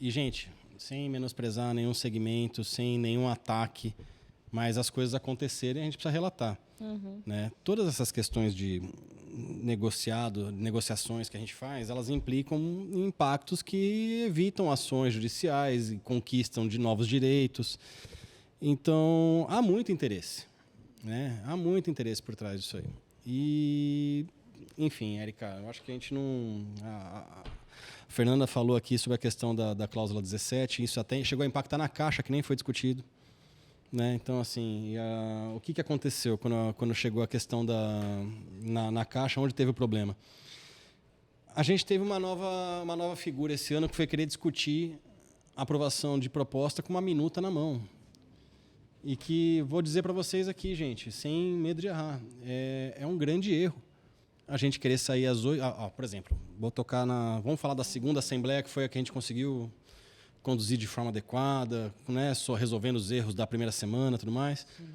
E, gente, sem menosprezar nenhum segmento, sem nenhum ataque, mas as coisas acontecerem, a gente precisa relatar. Né? Todas essas questões de negociações que a gente faz, elas implicam impactos que evitam ações judiciais e conquistam de novos direitos. Então, há muito interesse. Né? Há muito interesse por trás disso aí. E, enfim, Érica, eu acho que a gente não... A Fernanda falou aqui sobre a questão da cláusula 17, isso até chegou a impactar na Caixa, que nem foi discutido. Né? Então, assim, o que aconteceu quando chegou a questão na Caixa, onde teve o problema? A gente teve uma nova figura esse ano que foi querer discutir a aprovação de proposta com uma minuta na mão. E que, vou dizer para vocês aqui, gente, sem medo de errar, é um grande erro a gente querer sair às 8... por exemplo, vamos falar da segunda assembleia, que foi a que a gente conseguiu conduzir de forma adequada, né, só resolvendo os erros da primeira semana e tudo mais. Sim.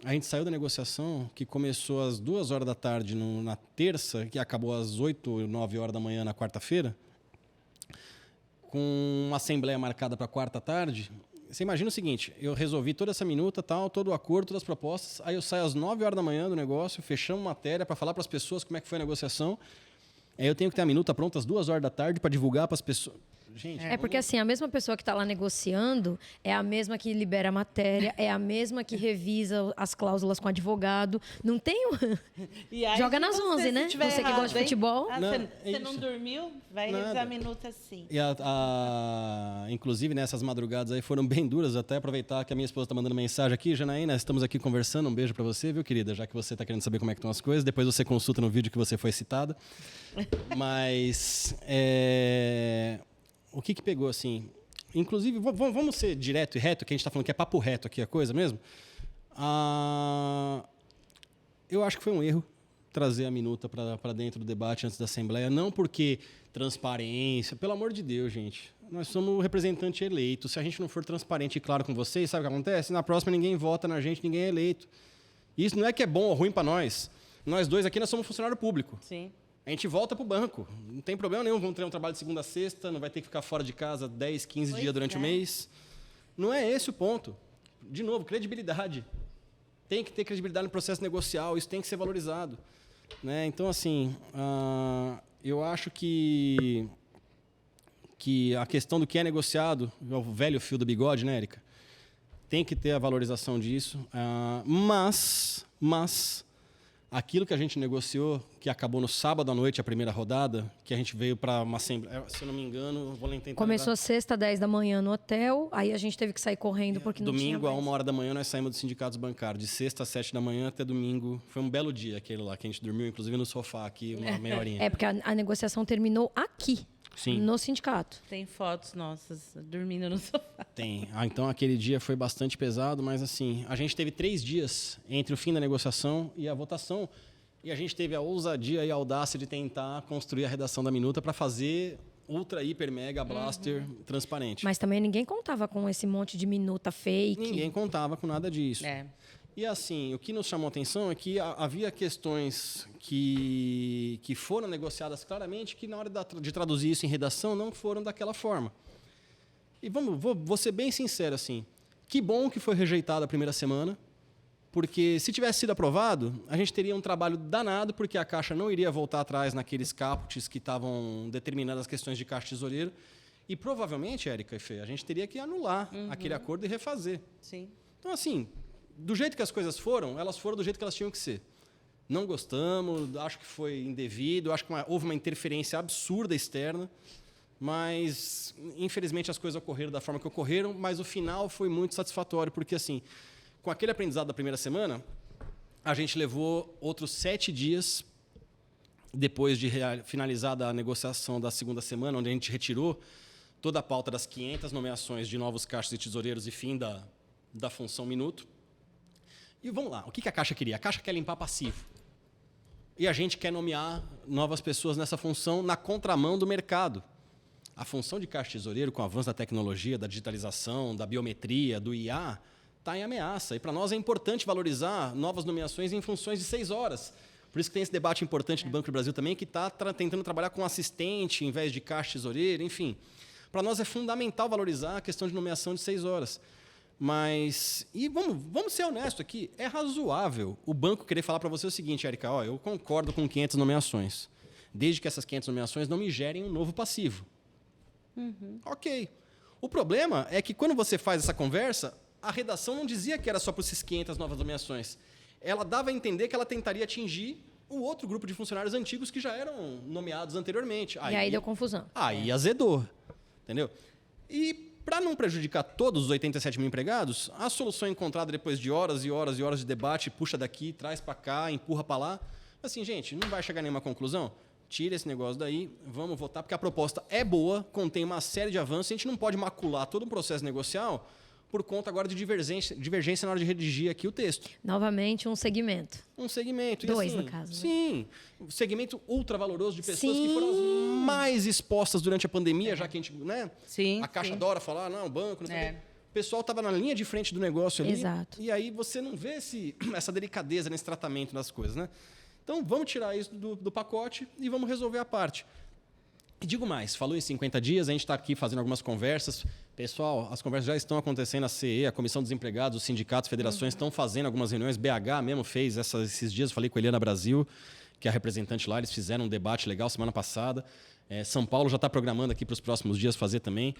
A gente saiu da negociação, que começou às 2h da tarde na terça, que acabou às 8, 9 horas da manhã na quarta-feira, com uma assembleia marcada para quarta à tarde. Você imagina o seguinte, eu resolvi toda essa minuta, todo o acordo, todas as propostas, aí eu saio às 9 horas da manhã do negócio, fechamos matéria para falar para as pessoas como é que foi a negociação, aí eu tenho que ter a minuta pronta às 2 horas da tarde para divulgar para as pessoas. Gente, porque assim, a mesma pessoa que está lá negociando é a mesma que libera a matéria, é a mesma que revisa as cláusulas com o advogado. Não tem Joga nas 11, né? Você que gosta de futebol. Você não dormiu? Vai revisar a minuta sim. E inclusive, nessas madrugadas aí foram bem duras, até aproveitar que a minha esposa está mandando mensagem aqui. Janaína, estamos aqui conversando. Um beijo para você, viu, querida? Já que você está querendo saber como é que estão as coisas. Depois você consulta no vídeo que você foi citada. Mas... O que pegou, assim... Inclusive, vamos ser direto e reto, que a gente está falando que é papo reto aqui a coisa mesmo. Eu acho que foi um erro trazer a minuta para dentro do debate antes da Assembleia. Não porque transparência... Pelo amor de Deus, gente. Nós somos o representante eleito. Se a gente não for transparente e claro com vocês, sabe o que acontece? Na próxima ninguém vota na gente, ninguém é eleito. Isso não é que é bom ou ruim para nós. Nós dois aqui, nós somos funcionário público. Sim. A gente volta para o banco. Não tem problema nenhum. Vamos ter um trabalho de segunda a sexta, não vai ter que ficar fora de casa 10, 15 dias durante o mês. Não é esse o ponto. De novo, credibilidade. Tem que ter credibilidade no processo negocial, isso tem que ser valorizado. Né? Então, assim, eu acho que a questão do que é negociado, o velho fio do bigode, né, Érica? Tem que ter a valorização disso. Mas aquilo que a gente negociou, que acabou no sábado à noite, a primeira rodada, que a gente veio para uma assembleia, se eu não me engano, vou tentar Começou às sexta, 10 da manhã no hotel, aí a gente teve que sair correndo porque não tinha mais. Domingo, a 1h da manhã, nós saímos dos sindicatos bancários. De sexta às 7 da manhã até domingo. Foi um belo dia aquele lá, que a gente dormiu, inclusive, no sofá aqui, uma meia horinha. Porque a negociação terminou aqui. Sim. No sindicato. Tem fotos nossas dormindo no sofá. Tem. Então, aquele dia foi bastante pesado, mas assim, a gente teve 3 dias entre o fim da negociação e a votação. E a gente teve a ousadia e a audácia de tentar construir a redação da minuta para fazer ultra, hiper, mega, blaster transparente. Mas também ninguém contava com esse monte de minuta fake. Ninguém contava com nada disso. E assim, o que nos chamou a atenção é que havia questões que foram negociadas claramente que na hora de traduzir isso em redação não foram daquela forma. E vou ser bem sincero assim, que bom que foi rejeitado a primeira semana, porque se tivesse sido aprovado, a gente teria um trabalho danado, porque a Caixa não iria voltar atrás naqueles caputes que estavam determinando as questões de Caixa Tesoureiro, e provavelmente, Érica e Fê, a gente teria que anular aquele acordo e refazer. Sim. Então, assim, do jeito que as coisas foram, elas foram do jeito que elas tinham que ser. Não gostamos, acho que foi indevido, acho que houve uma interferência absurda externa, mas, infelizmente, as coisas ocorreram da forma que ocorreram, mas o final foi muito satisfatório, porque, assim, com aquele aprendizado da primeira semana, a gente levou outros 7 dias, depois de finalizada a negociação da segunda semana, onde a gente retirou toda a pauta das 500 nomeações de novos caixas e tesoureiros e fim da função minuto. E vamos lá, o que a Caixa queria? A Caixa quer limpar passivo. E a gente quer nomear novas pessoas nessa função na contramão do mercado. A função de caixa tesoureiro, com o avanço da tecnologia, da digitalização, da biometria, do IA, está em ameaça. E para nós é importante valorizar novas nomeações em funções de 6 horas. Por isso que tem esse debate importante do Banco do Brasil também, que está tentando trabalhar com assistente em vez de caixa tesoureiro, enfim. Para nós é fundamental valorizar a questão de nomeação de 6 horas. Mas, e vamos ser honestos aqui, é razoável o banco querer falar para você o seguinte, Érica, ó, eu concordo com 500 nomeações, desde que essas 500 nomeações não me gerem um novo passivo. Ok. O problema é que quando você faz essa conversa, a redação não dizia que era só para essas 500 novas nomeações. Ela dava a entender que ela tentaria atingir o outro grupo de funcionários antigos que já eram nomeados anteriormente. E aí deu confusão. Aí azedou, entendeu? E para não prejudicar todos os 87 mil empregados, a solução encontrada depois de horas e horas e horas de debate, puxa daqui, traz para cá, empurra para lá, assim, gente, não vai chegar a nenhuma conclusão? Tira esse negócio daí, vamos votar, porque a proposta é boa, contém uma série de avanços, a gente não pode macular todo um processo negocial por conta agora de divergência na hora de redigir aqui o texto. Novamente, um segmento. Um segmento. Dois, e assim, no caso. Né? Sim. Um segmento ultra valoroso de pessoas Sim. que foram as mais expostas durante a pandemia, já que a gente, né? Sim, a Caixa sim. adora falar, não, o banco, não sei o É. quê. O pessoal estava na linha de frente do negócio ali. Exato. E aí você não vê essa delicadeza nesse tratamento das coisas, né? Então, vamos tirar isso do pacote e vamos resolver a parte. E digo mais, falou em 50 dias, a gente está aqui fazendo algumas conversas. Pessoal, as conversas já estão acontecendo, a CE, a Comissão dos Empregados, os sindicatos, federações estão fazendo algumas reuniões. BH mesmo fez esses dias, falei com a Eliana Brasil, que é a representante lá, eles fizeram um debate legal semana passada. São Paulo já está programando aqui para os próximos dias fazer também.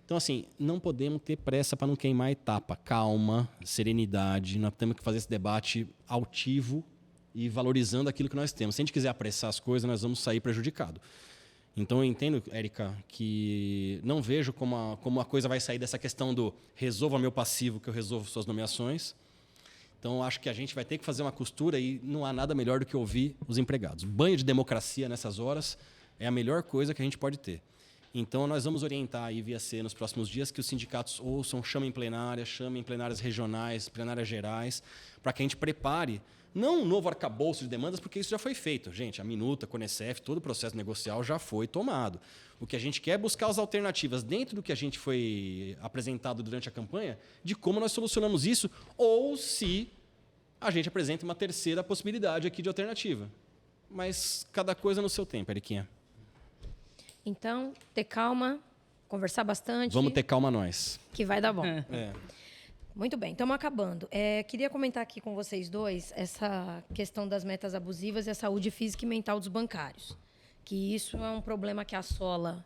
Então, assim, não podemos ter pressa para não queimar a etapa. Calma, serenidade, nós temos que fazer esse debate altivo e valorizando aquilo que nós temos. Se a gente quiser apressar as coisas, nós vamos sair prejudicado. Então, eu entendo, Érica, que não vejo como a coisa vai sair dessa questão do resolva meu passivo que eu resolvo suas nomeações. Então, acho que a gente vai ter que fazer uma costura e não há nada melhor do que ouvir os empregados. Banho de democracia nessas horas é a melhor coisa que a gente pode ter. Então, nós vamos orientar aí via C nos próximos dias que os sindicatos ouçam, chamem plenárias regionais, plenárias gerais, para que a gente prepare não um novo arcabouço de demandas, porque isso já foi feito. Gente, a Minuta, a Conecef, todo o processo negocial já foi tomado. O que a gente quer é buscar as alternativas dentro do que a gente foi apresentado durante a campanha, de como nós solucionamos isso, ou se a gente apresenta uma terceira possibilidade aqui de alternativa. Mas cada coisa no seu tempo, Eriquinha. Então, ter calma, conversar bastante. Vamos ter calma nós. Que vai dar bom. É. Muito bem, estamos acabando. Queria comentar aqui com vocês dois essa questão das metas abusivas e a saúde física e mental dos bancários. Que isso é um problema que assola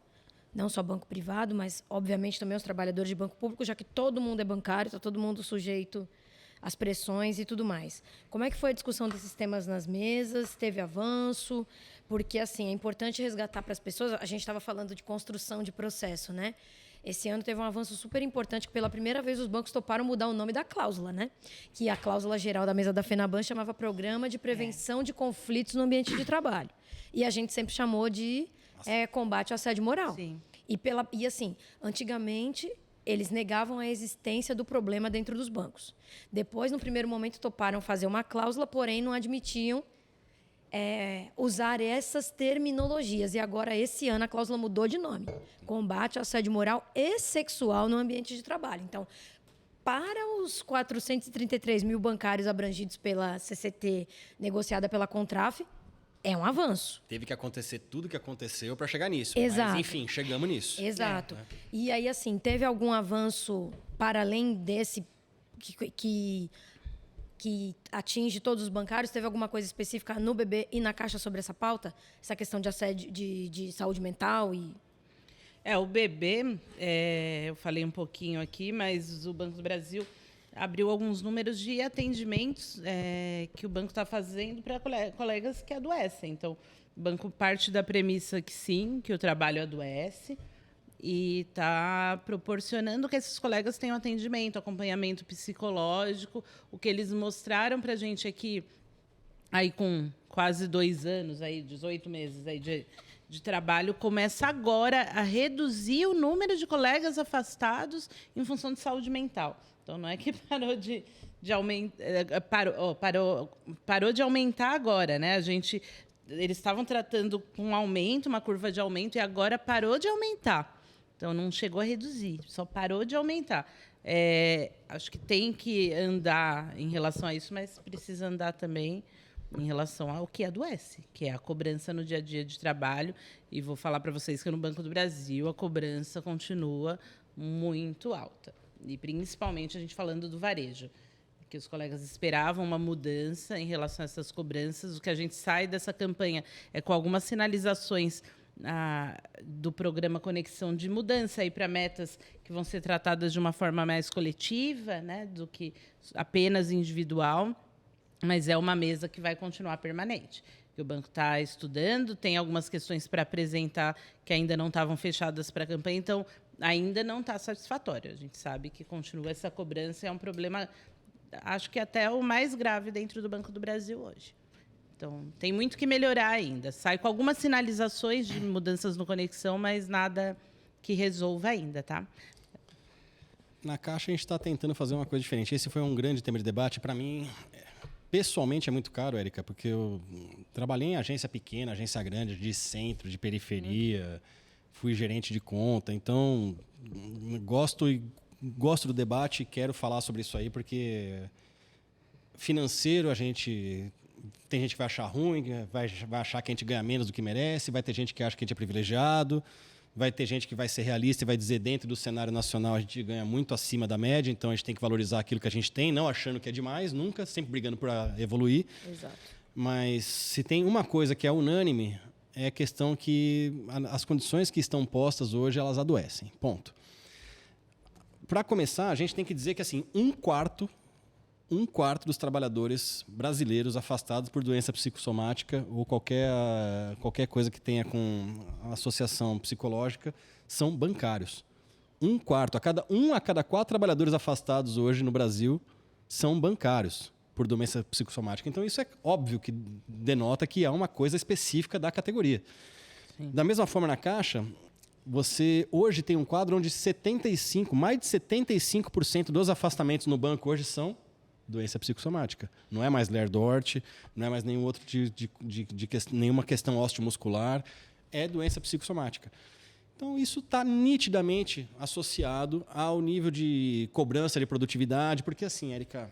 não só banco privado, mas, obviamente, também os trabalhadores de banco público, já que todo mundo é bancário, está todo mundo sujeito às pressões e tudo mais. Como é que foi a discussão desses temas nas mesas? Teve avanço? Porque, assim, é importante resgatar para as pessoas... A gente estava falando de construção de processo, né? Esse ano teve um avanço super importante, que pela primeira vez os bancos toparam mudar o nome da cláusula, né? Que a cláusula geral da mesa da FENABAN chamava Programa de Prevenção de Conflitos no Ambiente de Trabalho. E a gente sempre chamou de combate ao assédio moral. Sim. E assim, antigamente, eles negavam a existência do problema dentro dos bancos. Depois, no primeiro momento, toparam fazer uma cláusula, porém não admitiam usar essas terminologias. E agora, esse ano, a cláusula mudou de nome. Combate ao assédio moral e sexual no ambiente de trabalho. Então, para os 433 mil bancários abrangidos pela CCT, negociada pela Contraf, é um avanço. Teve que acontecer tudo o que aconteceu para chegar nisso. Exato. Mas, enfim, chegamos nisso. Exato. E aí, assim, teve algum avanço para além desse que atinge todos os bancários? Teve alguma coisa específica no BB e na Caixa sobre essa pauta? Essa questão de assédio, de saúde mental e... O BB, eu falei um pouquinho aqui, mas o Banco do Brasil abriu alguns números de atendimentos que o banco está fazendo para colegas que adoecem. Então, o banco parte da premissa que sim, que o trabalho adoece, e está proporcionando que esses colegas tenham atendimento, acompanhamento psicológico. O que eles mostraram para a gente aqui, aí com quase 2 anos, aí 18 meses aí de trabalho começa agora a reduzir o número de colegas afastados em função de saúde mental. Então, não é que parou de aumentar, parou de aumentar agora, né? Eles estavam tratando com aumento, uma curva de aumento, e agora parou de aumentar. Então, não chegou a reduzir, só parou de aumentar. Acho que tem que andar em relação a isso, mas precisa andar também em relação ao que adoece, que é a cobrança no dia a dia de trabalho. E vou falar para vocês que no Banco do Brasil a cobrança continua muito alta. E principalmente a gente falando do varejo, que os colegas esperavam uma mudança em relação a essas cobranças. O que a gente sai dessa campanha é com algumas sinalizações do programa Conexão de mudança para metas que vão ser tratadas de uma forma mais coletiva, né, do que apenas individual, mas é uma mesa que vai continuar permanente. O banco está estudando, tem algumas questões para apresentar que ainda não estavam fechadas para a campanha, então ainda não está satisfatório. A gente sabe que continua essa cobrança, é um problema, acho que até o mais grave dentro do Banco do Brasil hoje. Então, tem muito que melhorar ainda. Sai com algumas sinalizações de mudanças no Conexão, mas nada que resolva ainda, tá? Na Caixa, a gente está tentando fazer uma coisa diferente. Esse foi um grande tema de debate. Para mim, pessoalmente, é muito caro, Érica, porque eu trabalhei em agência pequena, agência grande, de centro, de periferia, fui gerente de conta. Então, gosto do debate e quero falar sobre isso aí, porque financeiro tem gente que vai achar ruim, vai achar que a gente ganha menos do que merece, vai ter gente que acha que a gente é privilegiado, vai ter gente que vai ser realista e vai dizer dentro do cenário nacional a gente ganha muito acima da média, então a gente tem que valorizar aquilo que a gente tem, não achando que é demais, nunca, sempre brigando para evoluir. Exato. Mas se tem uma coisa que é unânime, é a questão que as condições que estão postas hoje, elas adoecem. Ponto. Para começar, a gente tem que dizer que assim, um quarto dos trabalhadores brasileiros afastados por doença psicossomática ou qualquer coisa que tenha com associação psicológica são bancários. Um quarto, a cada 4 trabalhadores afastados hoje no Brasil são bancários por doença psicossomática. Então, isso é óbvio que denota que há uma coisa específica da categoria. Sim. Da mesma forma, na Caixa, você hoje tem um quadro onde mais de 75% dos afastamentos no banco hoje são doença psicossomática. Não é mais Ler-Dort, não é mais nenhum outro nenhuma questão osteomuscular, é doença psicossomática. Então, isso está nitidamente associado ao nível de cobrança de produtividade, porque assim, Érica,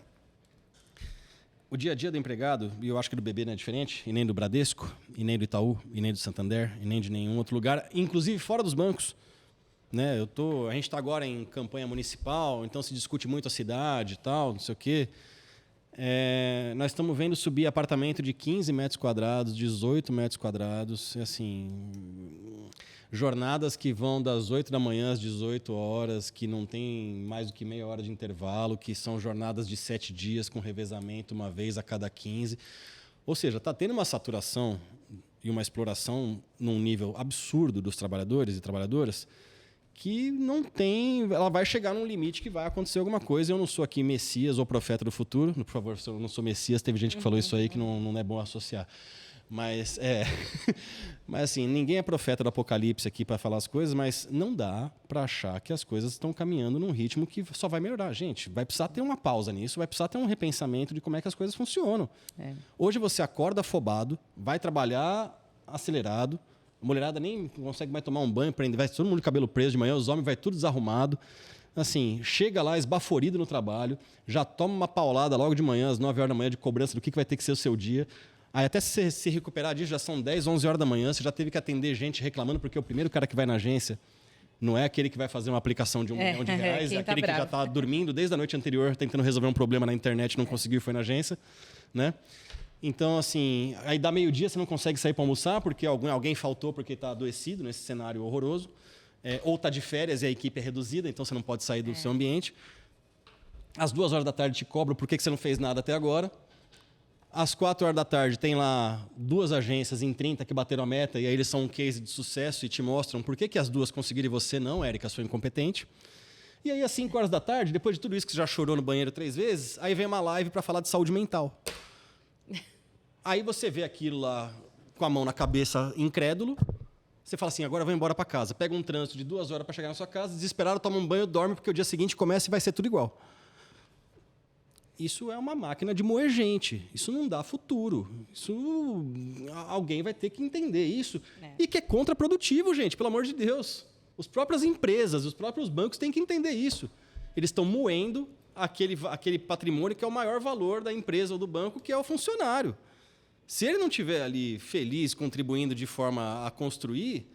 o dia a dia do empregado, e eu acho que do BB não é diferente, e nem do Bradesco, e nem do Itaú, e nem do Santander, e nem de nenhum outro lugar, inclusive fora dos bancos. Né? A gente está agora em campanha municipal, então se discute muito a cidade e tal, não sei o quê. Nós estamos vendo subir apartamento de 15 metros quadrados, 18 metros quadrados, assim, jornadas que vão das 8 da manhã às 18 horas, que não tem mais do que meia hora de intervalo, que são jornadas de 7 dias com revezamento uma vez a cada 15. Ou seja, está tendo uma saturação e uma exploração num nível absurdo dos trabalhadores e trabalhadoras, que não tem, ela vai chegar num limite que vai acontecer alguma coisa. Eu não sou aqui Messias ou profeta do futuro, por favor, eu não sou Messias, teve gente que falou isso aí que não é bom associar. Mas, mas assim, ninguém é profeta do apocalipse aqui para falar as coisas, mas não dá para achar que as coisas estão caminhando num ritmo que só vai melhorar. Gente, vai precisar ter uma pausa nisso, vai precisar ter um repensamento de como é que as coisas funcionam. Hoje você acorda afobado, vai trabalhar acelerado, a mulherada nem consegue mais tomar um banho, vai todo mundo de cabelo preso de manhã, os homens vai tudo desarrumado. Assim, chega lá esbaforido no trabalho, já toma uma paulada logo de manhã, às 9 horas da manhã, de cobrança do que vai ter que ser o seu dia. Aí até se recuperar disso, já são 10, 11 horas da manhã, você já teve que atender gente reclamando, porque o primeiro cara que vai na agência não é aquele que vai fazer uma aplicação de R$1 milhão, é aquele que já está dormindo desde a noite anterior, tentando resolver um problema na internet, não conseguiu e foi na agência, né? Então, assim, aí dá meio-dia, você não consegue sair para almoçar, porque alguém faltou porque está adoecido nesse cenário horroroso, ou está de férias e a equipe é reduzida, então você não pode sair do seu ambiente. Às 2 horas da tarde te cobram por que você não fez nada até agora. Às 4 horas da tarde tem lá 2 agências em 30 que bateram a meta, e aí eles são um case de sucesso e te mostram por que as 2 conseguiram e você não, Érica, sou incompetente. E aí, às 5 horas da tarde, depois de tudo isso que você já chorou no banheiro 3 vezes, aí vem uma live para falar de saúde mental. Aí você vê aquilo lá com a mão na cabeça, incrédulo, Você fala assim, agora eu vou embora para casa. Pega um trânsito de 2 horas para chegar na sua casa, desesperado, toma um banho, dorme, porque o dia seguinte começa e vai ser tudo igual. Isso é uma máquina de moer gente. Isso não dá futuro. Alguém vai ter que entender isso. E que é contraprodutivo, gente, pelo amor de Deus. As próprias empresas, os próprios bancos têm que entender isso. Eles estão moendo aquele patrimônio que é o maior valor da empresa ou do banco, que é o funcionário. Se ele não estiver ali feliz, contribuindo de forma a construir,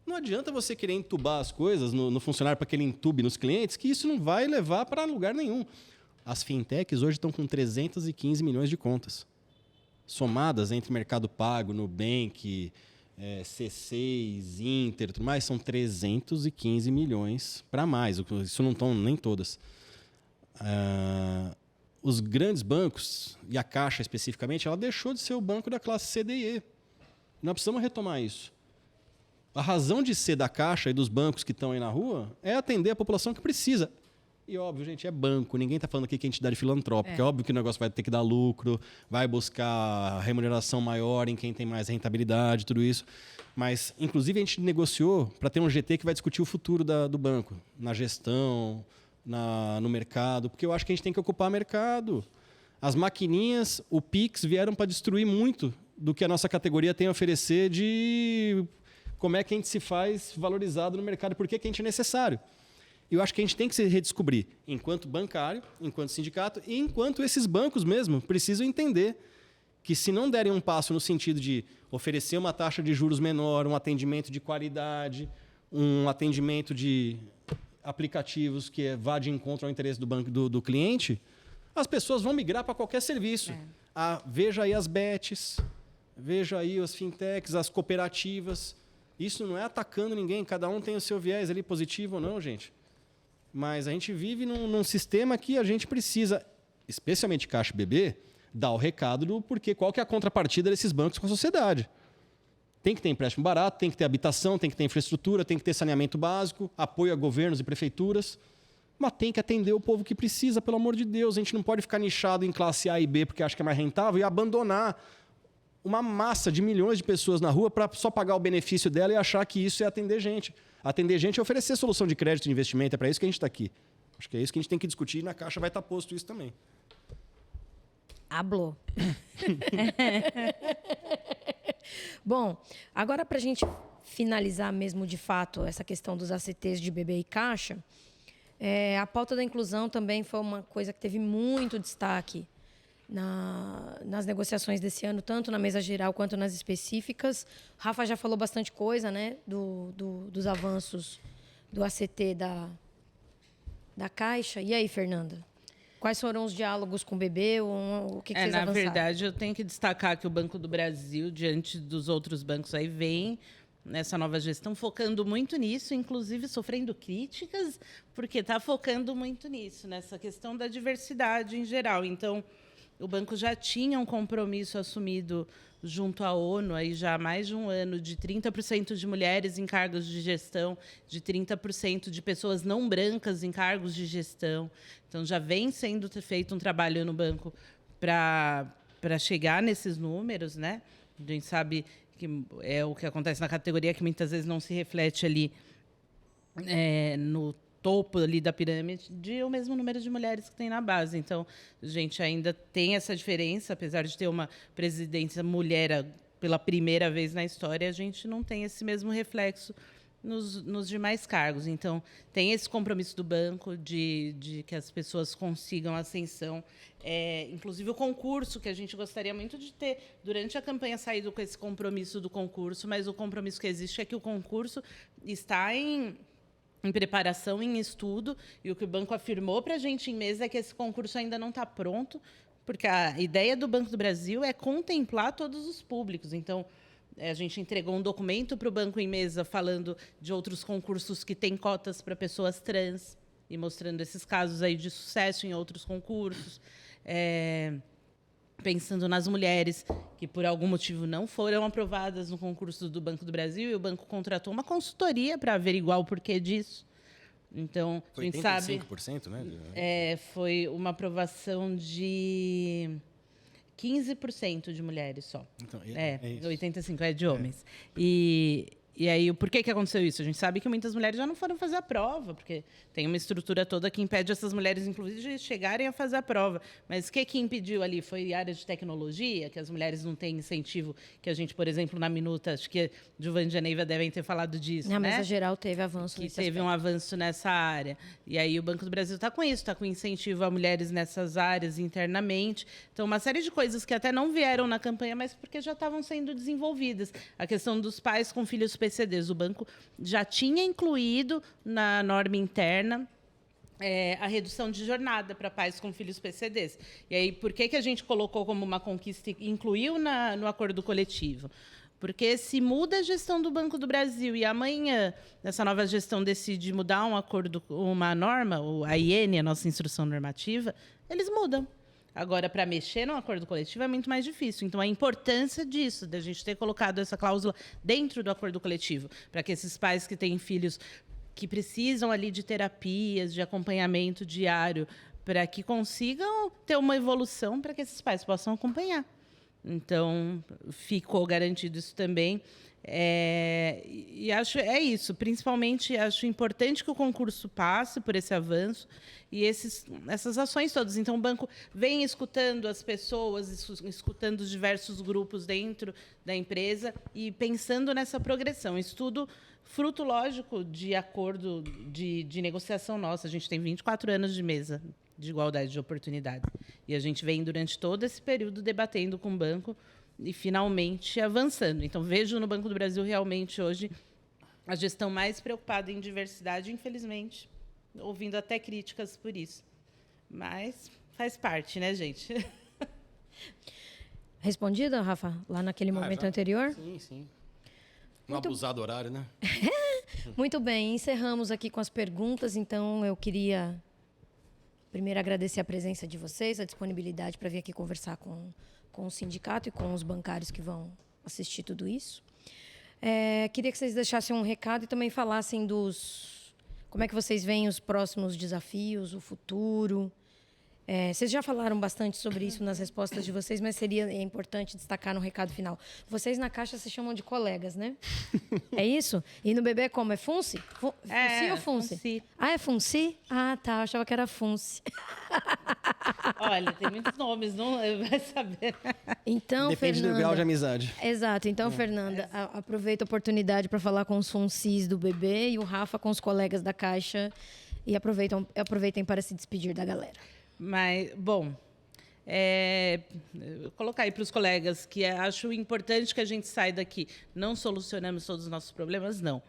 não adianta você querer entubar as coisas no funcionário para que ele entube nos clientes, que isso não vai levar para lugar nenhum. As fintechs hoje estão com 315 milhões de contas. Somadas entre Mercado Pago, Nubank, C6, Inter, tudo mais, são 315 milhões para mais. Isso não estão nem todas. Os grandes bancos, e a Caixa especificamente, ela deixou de ser o banco da classe C, D e E. Nós precisamos retomar isso. A razão de ser da Caixa e dos bancos que estão aí na rua é atender a população que precisa. E óbvio, gente, é banco. Ninguém está falando aqui que é entidade filantrópica. É óbvio que o negócio vai ter que dar lucro, vai buscar remuneração maior em quem tem mais rentabilidade, tudo isso. Mas, inclusive, a gente negociou para ter um GT que vai discutir o futuro do banco, na gestão, no mercado, porque eu acho que a gente tem que ocupar mercado. As maquininhas, o Pix, vieram para destruir muito do que a nossa categoria tem a oferecer de como é que a gente se faz valorizado no mercado, por que a gente é necessário. Eu acho que a gente tem que se redescobrir enquanto bancário, enquanto sindicato e enquanto esses bancos mesmo precisam entender que se não derem um passo no sentido de oferecer uma taxa de juros menor, um atendimento de qualidade, um atendimento de aplicativos que vá de encontro ao interesse do banco do cliente, as pessoas vão migrar para qualquer serviço. Veja aí as bets, veja aí as fintechs, as cooperativas. Isso não é atacando ninguém, cada um tem o seu viés ali, positivo ou não, gente. Mas a gente vive num sistema que a gente precisa, especialmente Caixa e BB, dar o recado do porquê, qual que é a contrapartida desses bancos com a sociedade. Tem que ter empréstimo barato, tem que ter habitação, tem que ter infraestrutura, tem que ter saneamento básico, apoio a governos e prefeituras. Mas tem que atender o povo que precisa, pelo amor de Deus. A gente não pode ficar nichado em classe A e B porque acha que é mais rentável e abandonar uma massa de milhões de pessoas na rua para só pagar o benefício dela e achar que isso é atender gente. Atender gente é oferecer solução de crédito e investimento. É para isso que a gente está aqui. Acho que é isso que a gente tem que discutir e na Caixa vai estar posto isso também. Hablou. Bom, agora para a gente finalizar mesmo de fato essa questão dos ACTs de BB e Caixa, a pauta da inclusão também foi uma coisa que teve muito destaque nas negociações desse ano, tanto na mesa geral quanto nas específicas. O Rafa já falou bastante coisa, né, dos avanços do ACT da Caixa. E aí, Fernanda? Quais foram os diálogos com o BB? O que vocês avançaram? Na verdade, eu tenho que destacar que o Banco do Brasil, diante dos outros bancos aí, vem nessa nova gestão focando muito nisso, inclusive sofrendo críticas, porque está focando muito nisso, nessa questão da diversidade em geral. Então, o banco já tinha um compromisso assumido junto à ONU aí já há mais de um ano de 30% de mulheres em cargos de gestão, de 30% de pessoas não brancas em cargos de gestão. Então, já vem sendo feito um trabalho no banco para chegar nesses números, né? A gente sabe que é o que acontece na categoria, que muitas vezes não se reflete ali no topo ali da pirâmide de o mesmo número de mulheres que tem na base. Então, a gente ainda tem essa diferença, apesar de ter uma presidência mulher pela primeira vez na história, a gente não tem esse mesmo reflexo nos demais cargos. Então, tem esse compromisso do banco de que as pessoas consigam ascensão. Inclusive, o concurso, que a gente gostaria muito de ter durante a campanha saído com esse compromisso do concurso, mas o compromisso que existe é que o concurso está em preparação, em estudo, e o que o banco afirmou para a gente em mesa é que esse concurso ainda não está pronto, porque a ideia do Banco do Brasil é contemplar todos os públicos. Então, a gente entregou um documento para o banco em mesa falando de outros concursos que têm cotas para pessoas trans e mostrando esses casos aí de sucesso em outros concursos. Pensando nas mulheres que, por algum motivo, não foram aprovadas no concurso do Banco do Brasil, e o banco contratou uma consultoria para averiguar o porquê disso. Então, a gente sabe... 85%, né? Foi uma aprovação de 15% de mulheres só. Então, 85% é de homens. E E aí, por que aconteceu isso? A gente sabe que muitas mulheres já não foram fazer a prova, porque tem uma estrutura toda que impede essas mulheres, inclusive, de chegarem a fazer a prova. Mas o que impediu ali? Foi a área de tecnologia, que as mulheres não têm incentivo, que a gente, por exemplo, na Minuta, acho que Giovanni e a Neiva devem ter falado disso, Na né? mesa geral teve avanço Que nesse teve aspecto. um avanço nessa área. E aí o Banco do Brasil está com isso, está com incentivo a mulheres nessas áreas internamente. Então, uma série de coisas que até não vieram na campanha, mas porque já estavam sendo desenvolvidas. A questão dos pais com filhos PCDs. O banco já tinha incluído na norma interna a redução de jornada para pais com filhos PCDs. E aí, por que a gente colocou como uma conquista e incluiu no acordo coletivo? Porque se muda a gestão do Banco do Brasil e amanhã essa nova gestão decide mudar um acordo, uma norma, a IN, a nossa instrução normativa, eles mudam. Agora, para mexer no acordo coletivo é muito mais difícil. Então, a importância disso, da gente ter colocado essa cláusula dentro do acordo coletivo, para que esses pais que têm filhos que precisam ali de terapias, de acompanhamento diário, para que consigam ter uma evolução para que esses pais possam acompanhar. Então, ficou garantido isso também. E acho isso. Principalmente, acho importante que o concurso passe por esse avanço e essas ações todas. Então, o banco vem escutando as pessoas, escutando os diversos grupos dentro da empresa e pensando nessa progressão. Isso tudo fruto, lógico, de acordo de negociação nossa. A gente tem 24 anos de mesa de igualdade de oportunidade. E a gente vem, durante todo esse período, debatendo com o banco e, finalmente, avançando. Então, vejo no Banco do Brasil, realmente, hoje, a gestão mais preocupada em diversidade, infelizmente, ouvindo até críticas por isso. Mas faz parte, né, gente? Respondida, Rafa, lá naquele momento anterior? Sim. Não abusar do horário, né? Muito bem, encerramos aqui com as perguntas, então eu queria primeiro agradecer a presença de vocês, a disponibilidade para vir aqui conversar com o sindicato e com os bancários que vão assistir tudo isso. Queria que vocês deixassem um recado e também falassem como é que vocês veem os próximos desafios, o futuro. Vocês já falaram bastante sobre isso nas respostas de vocês, mas seria importante destacar no recado final. Vocês na Caixa se chamam de colegas, né? É isso? E no BB como? É Funci? Funci ou Funci? Funci. Ah, é Funci? Ah, tá. Eu achava que era Funci. Olha, tem muitos nomes, não vai saber. Então, Depende Fernanda, do grau de amizade. Exato. Então, Fernanda, aproveita a oportunidade para falar com os Funcis do BB e o Rafa com os colegas da Caixa e aproveitem para se despedir da galera. Mas, bom, colocar aí para os colegas que acho importante que a gente saia daqui. Não solucionamos todos os nossos problemas, não.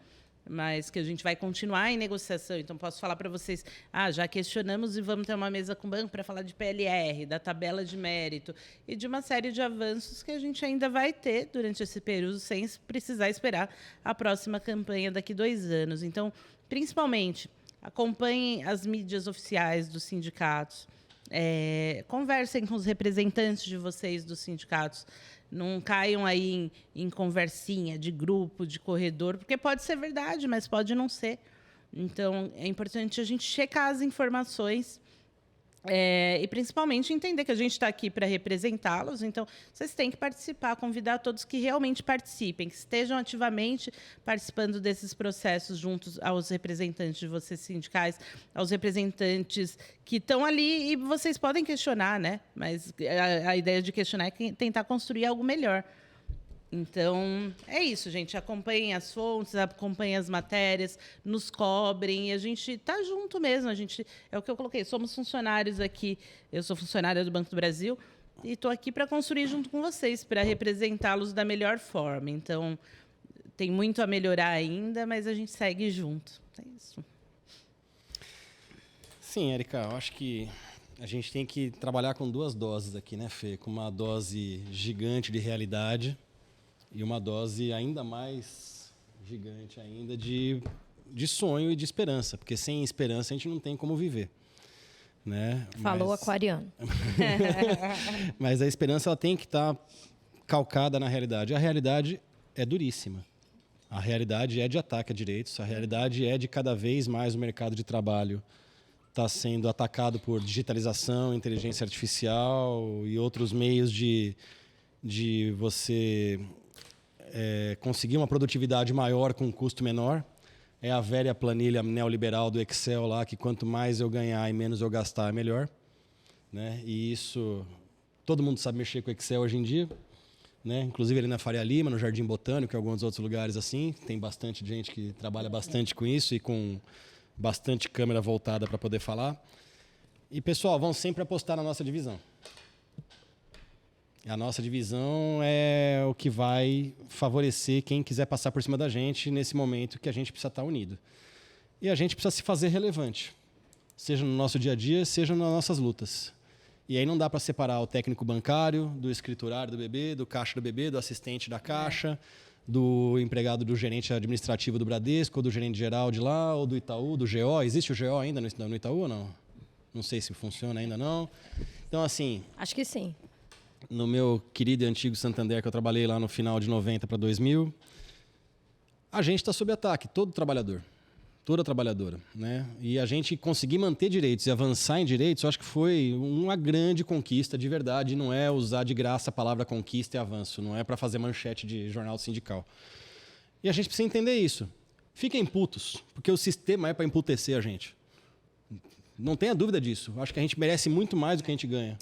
Mas que a gente vai continuar em negociação. Então, posso falar para vocês, já questionamos e vamos ter uma mesa com o banco para falar de PLR, da tabela de mérito e de uma série de avanços que a gente ainda vai ter durante esse período, sem precisar esperar a próxima campanha daqui 2 anos. Então, principalmente, acompanhem as mídias oficiais dos sindicatos, conversem com os representantes de vocês dos sindicatos, não caiam aí em conversinha de grupo, de corredor, porque pode ser verdade, mas pode não ser. Então, é importante a gente checar as informações e, principalmente, entender que a gente está aqui para representá-los. Então, vocês têm que participar, convidar todos que realmente participem, que estejam ativamente participando desses processos juntos aos representantes de vocês sindicais, aos representantes que estão ali, e vocês podem questionar, né? Mas a ideia de questionar é tentar construir algo melhor. Então, é isso, gente. Acompanhem as fontes, acompanhem as matérias, nos cobrem. E a gente está junto mesmo. É o que eu coloquei. Somos funcionários aqui. Eu sou funcionária do Banco do Brasil e estou aqui para construir junto com vocês, para representá-los da melhor forma. Então, tem muito a melhorar ainda, mas a gente segue junto. É isso. Sim, Érica, eu acho que a gente tem que trabalhar com 2 doses aqui, né, Fê? Com uma dose gigante de realidade e uma dose ainda mais gigante ainda de sonho e de esperança, porque sem esperança a gente não tem como viver, né? Falou aquariano. Mas a esperança ela tem que estar calcada na realidade. A realidade é duríssima. A realidade é de ataque a direitos, a realidade é de cada vez mais o mercado de trabalho está sendo atacado por digitalização, inteligência artificial e outros meios de você conseguir uma produtividade maior com um custo menor. É a velha planilha neoliberal do Excel lá, que quanto mais eu ganhar e menos eu gastar, é melhor. Né? E isso, todo mundo sabe mexer com Excel hoje em dia. Né? Inclusive ali na Faria Lima, no Jardim Botânico e alguns outros lugares assim. Tem bastante gente que trabalha bastante com isso e com bastante câmera voltada para poder falar. E, pessoal, vão sempre apostar na nossa divisão. A nossa divisão é o que vai favorecer quem quiser passar por cima da gente nesse momento que a gente precisa estar unido. E a gente precisa se fazer relevante, seja no nosso dia a dia, seja nas nossas lutas. E aí não dá para separar o técnico bancário, do escriturário do BB, do caixa do BB, do assistente da caixa, do empregado do gerente administrativo do Bradesco, ou do gerente geral de lá, ou do Itaú, do GO. Existe o GO ainda no Itaú ou não? Não sei se funciona ainda não. Então, assim... Acho que sim. No meu querido e antigo Santander, que eu trabalhei lá no final de 90 para 2000, a gente está sob ataque, todo trabalhador, toda trabalhadora. Né? E a gente conseguir manter direitos e avançar em direitos, eu acho que foi uma grande conquista de verdade. Não é usar de graça a palavra conquista e avanço, não é para fazer manchete de jornal sindical. E a gente precisa entender isso. Fiquem putos, porque o sistema é para emputecer a gente. Não tenha dúvida disso. Acho que a gente merece muito mais do que a gente ganha.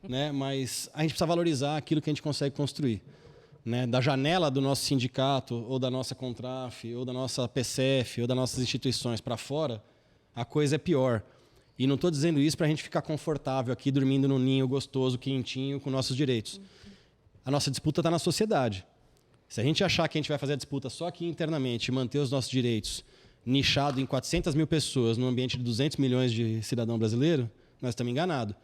Né? Mas a gente precisa valorizar aquilo que a gente consegue construir. Né? Da janela do nosso sindicato, ou da nossa Contraf, ou da nossa PCF, ou das nossas instituições para fora, a coisa é pior. E não estou dizendo isso para a gente ficar confortável aqui, dormindo num ninho gostoso, quentinho, com nossos direitos. A nossa disputa está na sociedade. Se a gente achar que a gente vai fazer a disputa só aqui internamente e manter os nossos direitos nichado em 400 mil pessoas, num ambiente de 200 milhões de cidadão brasileiro, nós estamos enganados.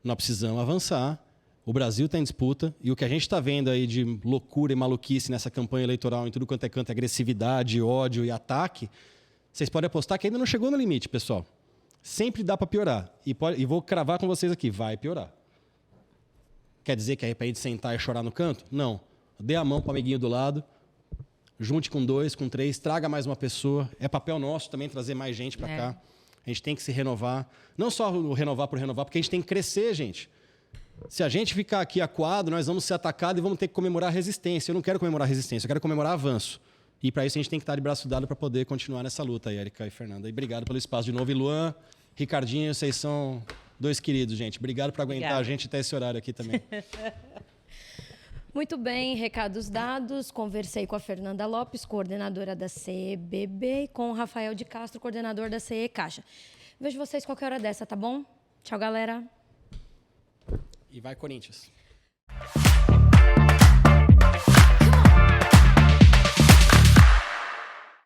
Nós precisamos avançar. O Brasil está em disputa. E o que a gente está vendo aí de loucura e maluquice nessa campanha eleitoral, em tudo quanto é canto, agressividade, ódio e ataque, vocês podem apostar que ainda não chegou no limite, pessoal. Sempre dá para piorar. E vou cravar com vocês aqui, vai piorar. Quer dizer que é para a gente sentar e chorar no canto? Não. Dê a mão para o amiguinho do lado. Junte com 2, com 3, traga mais uma pessoa. É papel nosso também trazer mais gente para cá. A gente tem que se renovar. Não só renovar por renovar, porque a gente tem que crescer, gente. Se a gente ficar aqui acuado, nós vamos ser atacados e vamos ter que comemorar a resistência. Eu não quero comemorar a resistência, eu quero comemorar avanço. E para isso a gente tem que estar de braço dado para poder continuar nessa luta, Érica e Fernanda. E obrigado pelo espaço de novo. E Luan, Ricardinho, vocês são 2 queridos, gente. Obrigado por aguentar a gente até esse horário aqui também. Muito bem, recados dados. Conversei com a Fernanda Lopes, coordenadora da CEBB, e com o Rafael de Castro, coordenador da CE Caixa. Vejo vocês qualquer hora dessa, tá bom? Tchau, galera. E vai, Corinthians.